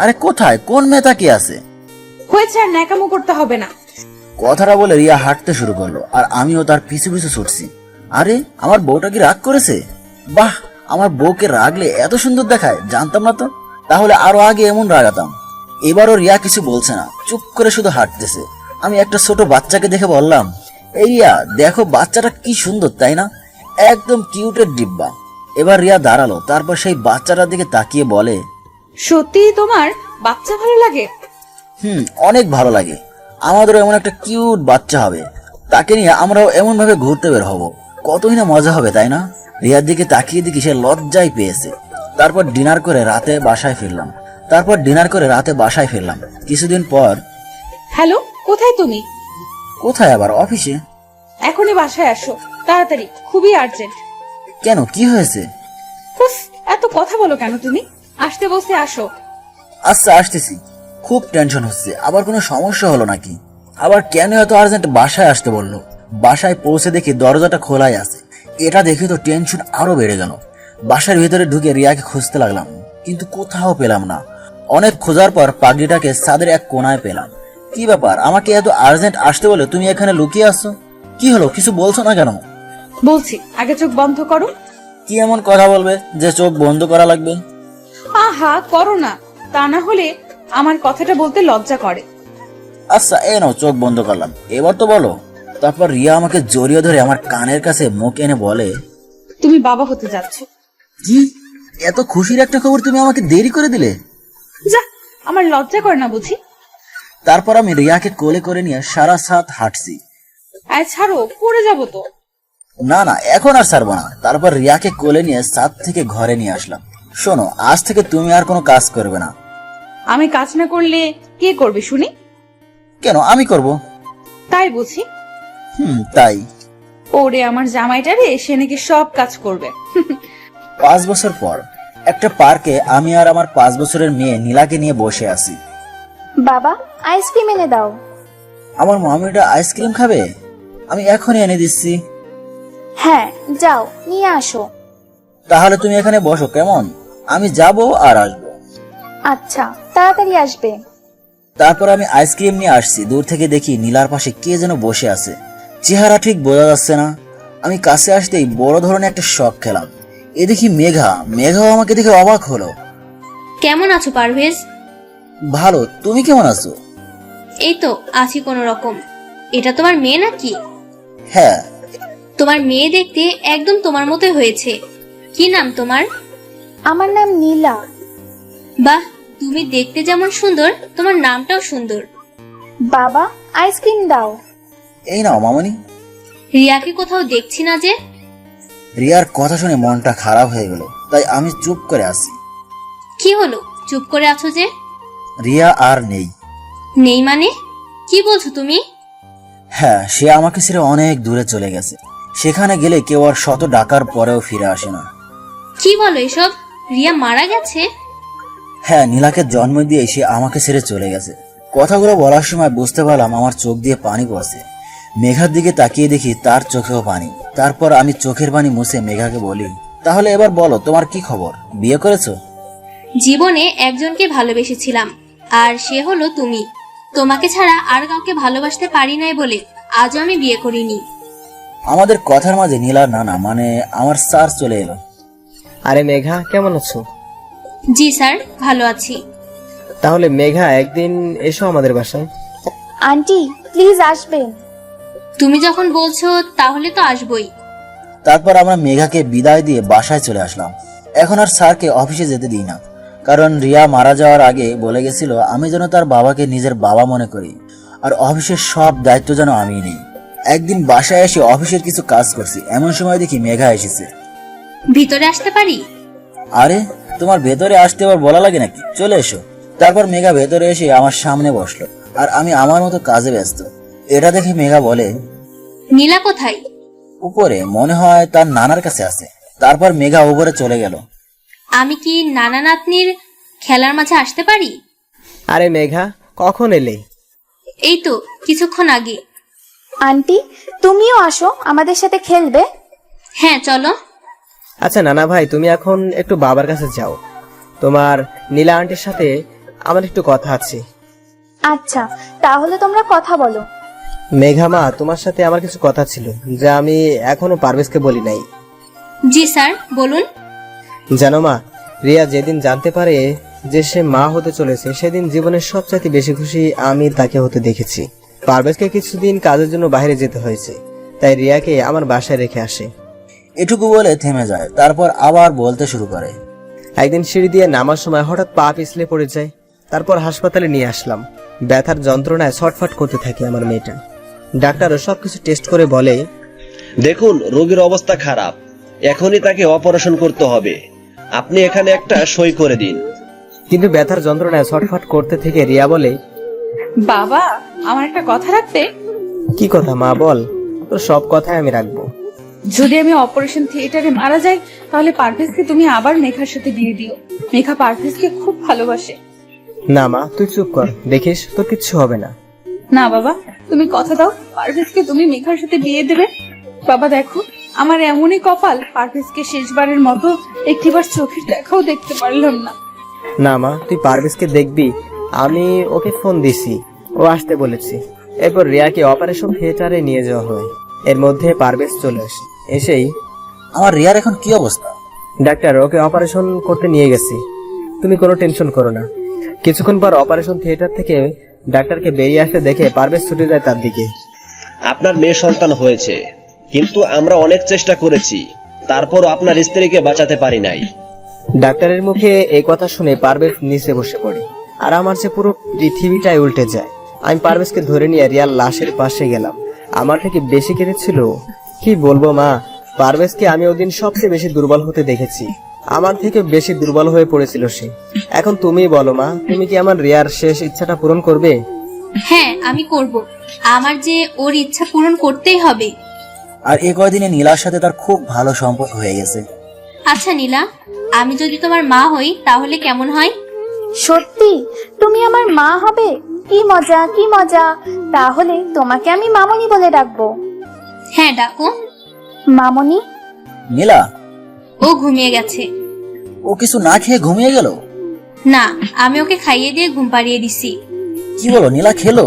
আরে কোথায়, কোন মেয়ে তাকিয়ে আছে? হয়েছে, আর ন্যাকামো করতে হবে না। কথাটা বলে রিয়া হাঁটতে শুরু করলো আর আমিও তার পিছু পিছু ছুটছি। আরে আমার বউটা কি রাগ করেছে? বাহ, আমার বউকে রাগলে এত সুন্দর দেখায়, জানতাম না তো। তাহলে আরো আগে এমন রাগাতাম। এবারও রিয়া কিছু বলছে না, চুপ করে শুধু হাঁটতেছে। আমি একটা ছোট বাচ্চাকে দেখে বললাম, এই রিয়া দেখো, বাচ্চাটা কি সুন্দর, তাই না? একদম কিউটের ডিব্বা। এবার রিয়া দাঁড়ালো, তারপর সেই বাচ্চাটার দিকে তাকিয়ে বলে, সত্যি তোমার বাচ্চা ভালো লাগে? অনেক ভালো লাগে। আমাদেরও এমন একটা কিউট বাচ্চা হবে, তাকে নিয়ে আমরাও এমন ভাবে ঘুরতে বের হব, কতই না মজা হবে, তাই না? রিয়ার দিকে তাকিয়ে দেখি সে লজ্জায় পেয়েছে। তারপর ডিনার করে রাতে বাসায় ফিরলাম। কিছুদিন পর। হ্যালো, কোথায় তুমি? কোথায় আবার? অফিসে। এখনই বাসায় আসো, তাড়াতাড়ি, খুবই আর্জেন্ট। কেন, কি হয়েছে? উফ, এত কথা বলো কেন তুমি? আসতে বলতে আসো। আচ্ছা, আসতেছি। খুব টেনশন হচ্ছে, আবার কোনো সমস্যা হলো নাকি? আবার কেন এত আর্জেন্ট বাসায় আসতে বললো? বাসায় পৌঁছে দেখি দরজাটা খোলাই আছে। এটা দেখে তো টেনশন আরো বেড়ে গেল। বাসার ভিতরে ঢুকে রিয়াকে খুঁজতে লাগলাম, কিন্তু কোথাও পেলাম না। অনেক খোঁজার পর পাগড়িটাকে ছাদের এক কোনায় পেলাম। কি ব্যাপার, আমাকে এত আর্জেন্ট আসতে বলে তুমি এখানে লুকিয়ে আসছো? কি হলো, কিছু বলছো না কেন? বলছি, আগে চোখ বন্ধ করো। কি এমন কথা বলবে যে চোখ বন্ধ করা লাগবে? আহা, করো না, তা না হলে আমার কথাটা বলতে লজ্জা করে। আচ্ছা, এ নাও, চোখ বন্ধ করলাম, এবার তো বলো। তারপর রিয়া আমাকে জড়িয়ে ধরে আমার কানের কাছে মুখ এনে বলে, তুমি বাবা হতে যাচ্ছ। কি এত খুশির একটা খবর তুমি আমাকে দেরি করে দিলে? যা, আমার লজ্জা করে না বুঝি? তারপর আমি রিয়াকে কোলে করে নিয়ে সারা সাত হাঁটছি। আয় ছাড়ো, পড়ে যাবো তো। না না, এখন আর ছাড়বো না। তারপর রিয়াকে কোলে নিয়ে ছাদ থেকে ঘরে নিয়ে আসলাম। শোনো, আজ থেকে তুমি আর কোনো কাজ করবে না। আমি কাজ না করলে কে করবে শুনি? কেন, আমি করব। তাই বুঝি? তাই। ওরে আমার জামাইটারে, সে নাকি সব কাজ করবে। 5 বছর পর একটা পার্কে আমি আর আমার 5 বছরের মেয়ে নীলাকে নিয়ে বসে আছি। বাবা, আইসক্রিম এনে দাও। আমার মামিটা আইসক্রিম খাবে? আমি এখনই এনে দিচ্ছি। হ্যাঁ, যাও নিয়ে আসো। তাহলে তুমি এখানে বসো, কেমন? আমি যাব আর আসবো। আচ্ছা, তাড়াতাড়ি আসবে। তারপর আমি আইসক্রিম নিয়ে আসছি। দূর থেকে দেখি নীলার পাশে কে যেন বসে আছে, চেহারা ঠিক বোঝা যাচ্ছে না। আমি কাছে আসতেই বড় ধরনের একটা শক খেলাম। এ দেখি মেঘাও আমাকে দেখে অবাক হলো। কেমন আছো পারভেজ? ভালো, তুমি কেমন আছো? এই তো আছি কোনো রকম। এটা তোমার মেয়ে নাকি? হ্যাঁ। তোমার মেয়ে দেখতে একদম তোমার মতোই হয়েছে। কি নাম তোমার? আমার নাম নীলা। বাহ, তুমি দেখতে যেমন সুন্দর, তোমার নামটাও সুন্দর। বাবা, আইসক্রিম দাও। এই নাও মামনি। রিয়াকে কোথাও দেখছি না যে। রিয়ার কথা শুনে মনটা খারাপ হয়ে গেল, তাই আমি চুপ করে আছি। কি হলো, চুপ করে আছো যে? রিয়া আর নেই। নেই মানে? কি বলছো তুমি? হ্যাঁ, সে আমাকে ছেড়ে অনেক দূরে চলে গেছে। সেখানে গেলে কেউ আর শত ডাকার পরেও ফিরে আসে না। কি বলো এসব? রিয়া মারা গেছে? হ্যাঁ, নীলাকে জন্ম দিয়ে সে আমাকে ছেড়ে চলে গেছে। কথাগুলো বলার সময় বুঝতে পারলাম আমার চোখ দিয়ে পানি পড়ছে। মেঘার দিকে তাকিয়ে দেখি তার চোখেও পানি। তারপর আমি চোখের পানি মুছে মেঘাকে বলি, তাহলে এবার বলো, তোমার কি খবর? বিয়ে করেছো? জীবনে একজনকে ভালোবেসেছিলাম, আর সে হলো তুমি। তোমাকে ছাড়া আর কাউকে ভালোবাসতে পারি নাই বলে আজও আমি বিয়ে করিনি। আমাদের কথার মাঝে নীলার নানা মানে আমার স্যার চলে এলো। আরে মেঘা, কেমন আছো? জি স্যার, ভালো আছি। তাহলে মেঘা, একদিন এসো আমাদের বাসায়। আন্টি, প্লিজ আসবেন। তুমি যখন বলছো তাহলে তো আসবই। তারপর আমরা মেঘাকে বিদায় দিয়ে বাসায় চলে আসলাম। এখন আর স্যারকে অফিসে যেতে দিই না, কারণ রিয়া মারা যাওয়ার আগে বলে গেছিল আমি যেন তার বাবাকে নিজের বাবা মনে করি, আর অফিসের সব দায়িত্ব যেন আমি নিই। একদিন বাসায় এসে অফিসের কিছু কাজ করছি, এমন সময় দেখি মেঘা এসেছে। ভিতরে আসতে পারি? আরে তোমার ভেতরে আসতে আবার বলা লাগে নাকি, চলে এসো। তারপর মেঘা ভেতরে এসে আমার সামনে বসলো, আর আমি আমার মতো কাজে ব্যস্ত। এটা দেখে মেঘা বলে, নীলা কোথায়? উপরে, মনে হয় তার নানার কাছে আছে। তারপর মেঘা উপরে চলে গেল। আমি কি নানা নাতনির খেলার মাঝে আসতে পারি? আরে মেঘা, কখন এলে? এই তো কিছুক্ষণ আগে। আন্টি, তুমিও আসো, আমাদের সাথে খেলবে। হ্যাঁ চলো। আচ্ছা নানা ভাই, তুমি এখন একটু বাবার কাছে যাও, তোমার নীলা আন্টির সাথে আমার একটু কথা আছে। আচ্ছা, তাহলে তোমরা কথা বলো। মেঘা মা, তোমার সাথে আমার কিছু কথা ছিল যা আমি এখনো পারভেজকে বলি নাই। জি স্যার, বলুন। জানো মা, রিয়া যেদিন জানতে পারে যে সে মা হতে চলেছে, সেদিন জীবনের সবচাইতে বেশি খুশি আমি তাকে হতে দেখেছি। পারভেজকে কিছুদিন কাজের জন্য বাইরে যেতে হয়েছে, তাই রিয়াকে আমার বাসায় রেখে আসে। এটুকু বলে থেমে যায়, তারপর আবার বলতে শুরু করে। একদিন সিঁড়ি দিয়ে নামার সময় হঠাৎ পা পিছলে পড়ে যায়, তারপর হাসপাতালে নিয়ে আসলাম। ব্যথার যন্ত্রণায় ছটফট করতে থাকে আমার মেয়েটা। ডাক্তারও সবকিছু টেস্ট করে বলে, দেখুন রোগীর অবস্থা খারাপ, এখনই তাকে অপারেশন করতে হবে। আপনি এখানে একটা সই করে দিন। কিন্তু ব্যথার যন্ত্রণায় ছটফট করতে থেকে রিয়া বলে, বাবা, আমার একটা কথা রাখতে। কি কথা মা, বল। তোর সব কথাই আমি রাখবো। যদি আমি অপারেশন থিয়েটারে মারা যাই, তাহলে পারভেজকে তুমি আবার মেঘার সাথে বিয়ে দিও। মেঘা পারভেজকে খুব ভালোবাসে। না মা, তুই চুপ কর, দেখিস তোর কিচ্ছু হবে না। না বাবা, তুমি কথা দাও, পারভেজকে তুমি মেঘার সাথে বিয়ে দেবে। বাবা দেখো, আমার এমনই কপাল, পারভেজকে শেষবারের মতো একটিবার চোখের দেখাও দেখতে পারলাম না। না মা, তুই পারভেজকে দেখবি। আমি ওকে ফোন দিছি, ও আসতে বলেছি। এরপর রিয়াকে অপারেশন থিয়েটারে নিয়ে যাওয়া হয়। এর মধ্যে পারভেজ চলে আসে। এসেই, আমার রিয়ার এখন কি অবস্থা? ডাক্তার ওকে অপারেশন করতে নিয়ে গেছি, তুমি কোনো টেনশন করো না। কিছুক্ষণ পর অপারেশন থিয়েটার থেকে ডাক্তারকে বেরিয়ে আসতে দেখে পারভেজ ছুটে যায় তার দিকে। আপনার মেয়ে সন্তান হয়েছে, কিন্তু আমরা অনেক চেষ্টা করেছি, তারপর আপনার স্ত্রীকে বাঁচাতে পারি নাই। ডাক্তারের মুখে এই কথা শুনে পারভেজ নিচে বসে পড়ে, আর আমার যে পুরো পৃথিবীটাই উল্টে যায়। আমি পারভেজকে ধরে নিয়ে রিয়ার লাশের পাশে গেলাম। আমার থেকে বেশি কেঁদেছিল, কি বলবো মা। পারভেজকে আমি ওদিন সবচেয়ে বেশি দুর্বল হতে দেখেছি, আমার থেকে বেশি দুর্বল হয়ে পড়েছিল সে। এখন তুমি বলো মা, তুমি কি আমার রিয়ার শেষ ইচ্ছাটা পূরণ করবে? হ্যাঁ আমি করব, আমার যে ওর ইচ্ছা পূরণ করতেই হবে। আর এ কয়দিনে নীলার সাথে তার খুব ভালো সম্পর্ক হয়ে গেছে। আচ্ছা নীলা, আমি যদি তোমার মা হই তাহলে কেমন হয়? সত্যি তুমি আমার মা হবে? কি মজা, কি মজা। তাহলে তোমাকে আমি মামনি বলে ডাকবো। হ্যাঁ ডাকো। মামনি। নীলা? ও ঘুমিয়ে গেছে। ও কিছু না খেয়ে ঘুমিয়ে গেল? না, আমি ওকে খাইয়ে দিয়ে ঘুম পাড়িয়ে দিছি। কি বলো, নীলা খেলো?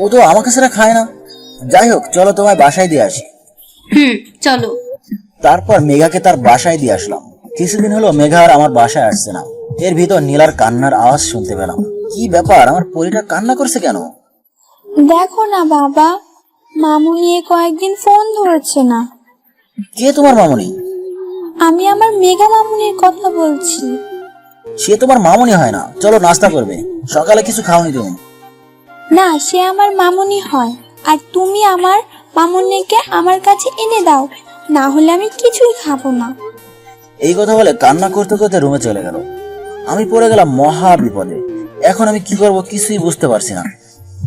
ও তো আমাকে ছাড়া খায় না। যাই হোক, চলো তোমায় বাসায় দিয়ে আসি। চলো। তারপর মেঘাকে তার বাসায় দিয়ে আসলাম। কিছুদিন হলো মেঘা আর আমার বাসায় আসছে না। এর ভিতর নীলার কান্নার আওয়াজ শুনতে পেলাম। কি ব্যাপার, আমার পরীটা কান্না করছে কেন? দেখো না বাবা, মামুনি কয়েকদিন ফোন ধরছে না। কে তোমার মামুনি? আমি আমার মেঘা মামুনির কথা বলছি। সে তোমার মামুনি হয় না। চলো নাস্তা করবে, সকালে কিছু খাওনি তুমি। না, সে আমার মামুনি হয়, আর তুমি আমার মামুনিকে আমার কাছে এনে দাও, না হলে আমি কিছুই খাবো না। এই কথা বলে কান্না করতে করতে রুমে চলে গেল। আমি পড়ে গেলাম মহা বিপদে। এখন আমি কি করব কিছুই বুঝতে পারছি না।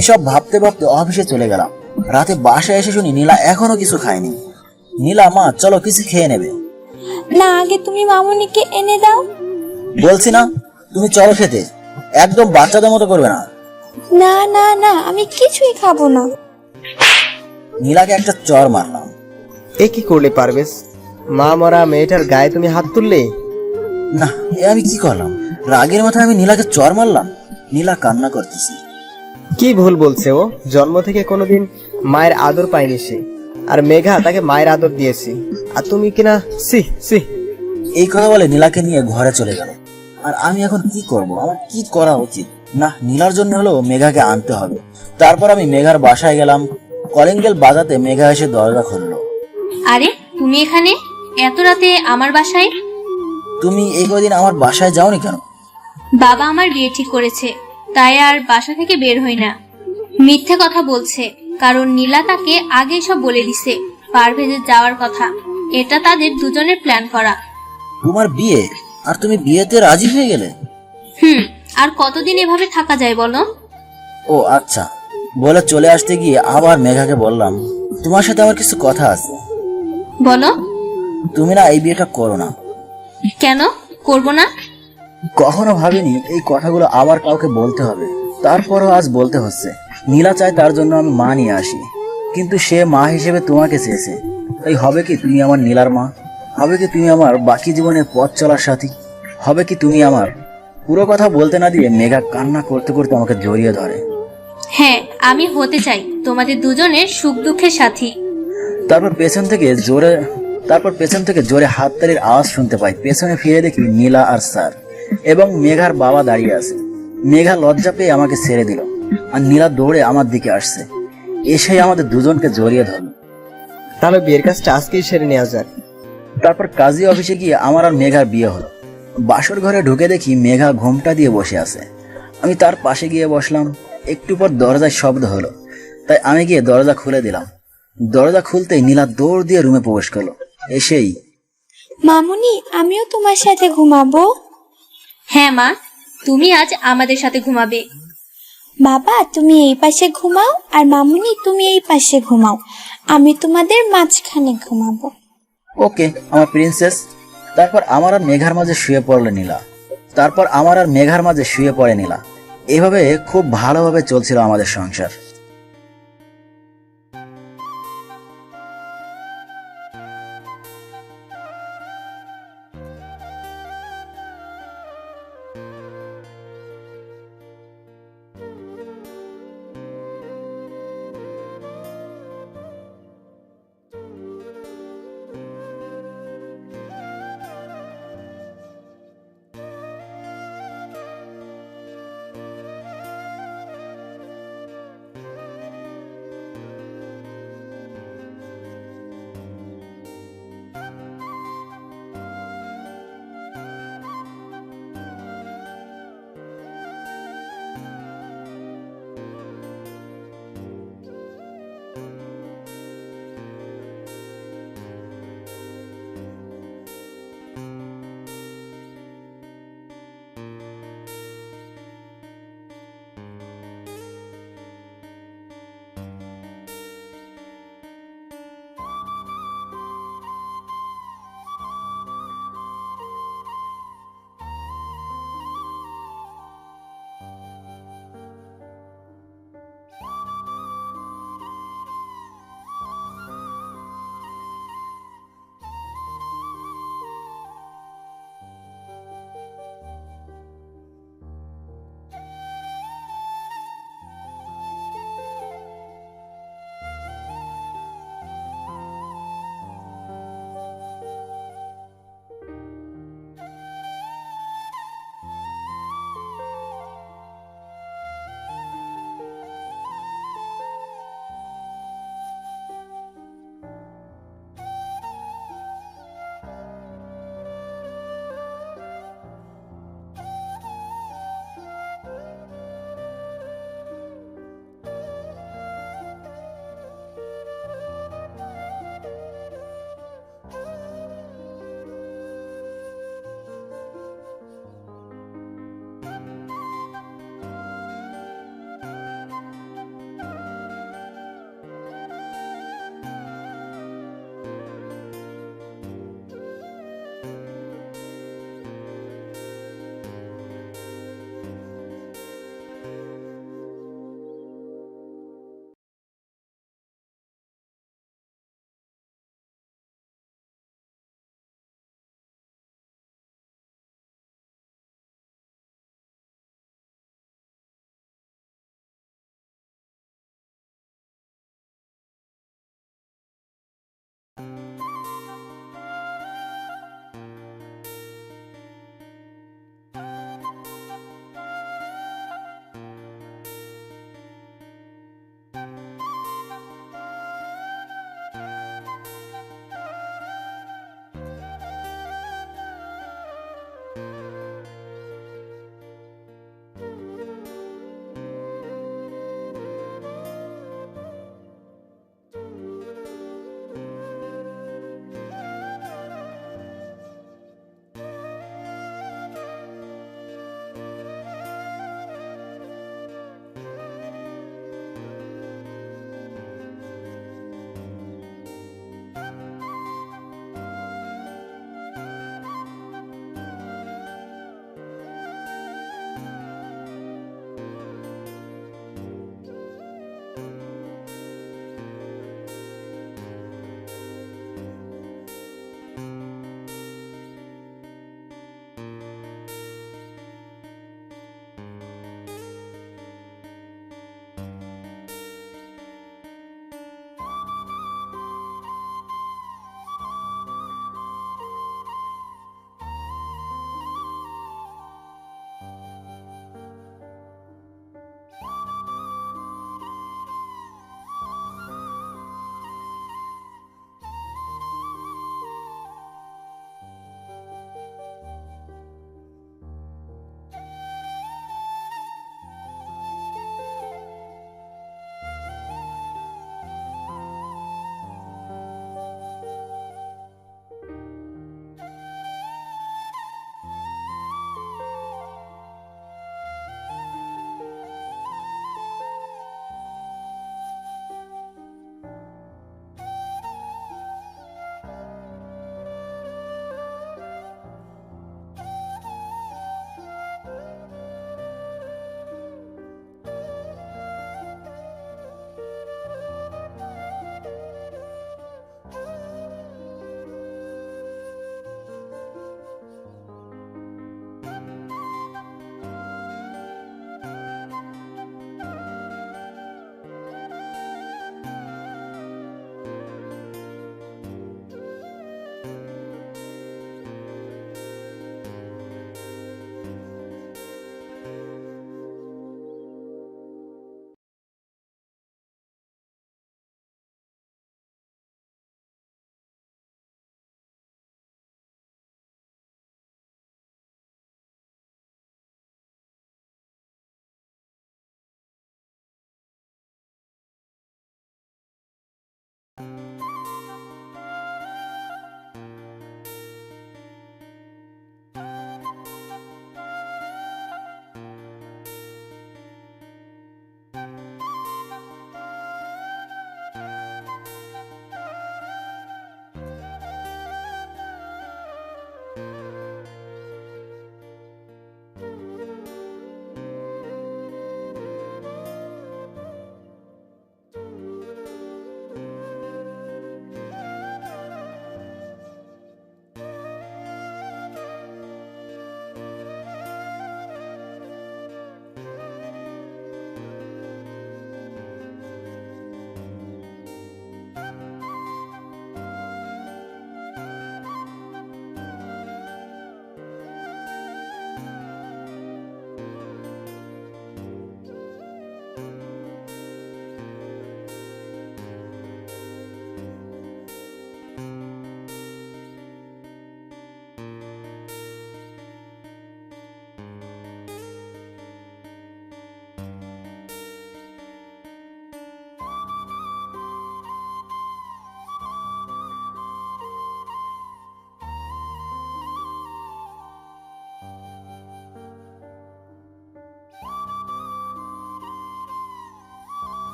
এসব ভাবতে ভাবতে অফিসে চলে গেলাম। রাতে বাসায় এসে শুনি নীলা এখনো কিছু খায়নি। নীলা, মা চলো কিছু খেয়ে নেবে। না, আগে তুমি মামুনিকে এনে দাও। বলছি না, তুমি চলো খেতে। একদম বাচ্চাদের মতো করবে না। না না না, আমি কিছুই খাবো না। নীলাকে একটা চর মারলাম। এ কি করলে পারভেজ? মা মরা মেয়েটার গায়ে তুমি হাত তুললে? না, এ আমি কি করলাম? রাগের মাথায় আমি নীলাকে চর মারলাম। নীলা কান্না করতেছি। কি ভুল বলছে ও? জন্ম থেকে কোনোদিন মায়ের আদর পায়নি সে, আর মেঘা তাকে মায়ের আদর দিয়েছে, আর তুমি কিনা সি সি। এই কথা বলে নীলাকে নিয়ে ঘরে চলে গেল। আর আমি এখন কি করব? আমার কি করা উচিত? না, নীলার জন্য হলেও মেঘাকে আনতে হবে। তারপর আমি মেঘার বাসায় গেলাম। কলিং বেল বাজাতে মেঘা এসে দরজা খুললো। আরে তুমি এখানে এত রাতে আমার বাসায়? তুমি এই কদিন আমার বাসায় যাওনি কেন? বাবা আমার বিয়ে ঠিক করেছে, তাই আর বাসা থেকে বের হই না। মিথ্যে কথা বলছে, কারণ নীলা তাকে আগে সব বলে দিছে পারভেজের যাওয়ার কথা। এটা তাদের দুজনের প্ল্যান করা। তোমার বিয়ে, আর তুমি বিয়েতে রাজি হয়ে গেলে? আর কতদিন এভাবে থাকা যায় বলো? ও আচ্ছা, বলে চলে আসতে গিয়ে আবার মেঘাকে বললাম, তোমার সাথে আমার কিছু কথা আছে। বলো। তুমি না এই বিয়েটা করো না। কেন করব না? কখনো ভাবিনি এই কথাগুলো আবার কাউকে বলতে হবে, তারপরও আজ বলতে হচ্ছে। নীলা চায় তার জন্য আমি মা নিয়ে আসি, কিন্তু সে মা হিসেবে তোমাকে চেয়েছে। তাই হবে কি তুমি আমার নীলার মা? হবে কি তুমি আমার বাকি জীবনের পথ চলার সাথী? হবে কি তুমি আমার? পুরো কথা বলতে না দিয়ে মেঘা কান্না করতে করতে আমাকে জড়িয়ে ধরে। হ্যাঁ, আমি হতে চাই তোমাদের দুজনের সুখ দুঃখের সাথী। তারপর পেছন থেকে জোরে হাততালির আওয়াজ শুনতে পাই। পেছনে ফিরে দেখি নীলা আর স্যার এবং মেঘার বাবা দাঁড়িয়ে আছে। মেঘা লজ্জা পেয়ে আমাকে ছেড়ে দিল, আর নীলা দৌড়ে আমার দিকে আসছে। এসেই আমাদের দুজনকে জড়িয়ে ধরল। তাহলে বিয়ের কাজটা আজকেই সেরে নেওয়া যাক। তারপর কাজী অফিসে গিয়ে আমার আর মেঘার বিয়ে হলো। বাসর ঘরে ঢুকে দেখি মেঘা ঘোমটা দিয়ে বসে আছে। আমি তার পাশে গিয়ে বসলাম। একটু পর দরজায় শব্দ হলো, তাই আমি গিয়ে দরজা খুলে দিলাম। দরজা খুলতেই নীলা দৌড় দিয়ে রুমে প্রবেশ করলো। এসেই, মামুনি, আমিও তোমার সাথে ঘুমাবো। হ্যাঁ মা, তুমি আজ আমাদের সাথে ঘুমাবে। বাবা, তুমি এই পাশে ঘুমাও, আর মামুনি তুমি এই পাশে ঘুমাও। আমি তোমাদের মাঝখানে ঘুমাবো। ওকে আমার প্রিন্সেস। তারপর আমার আর মেঘার মাঝে শুয়ে পড়ে নীলা। এভাবে খুব ভালোভাবে চলছিল আমাদের সংসার।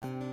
হুম।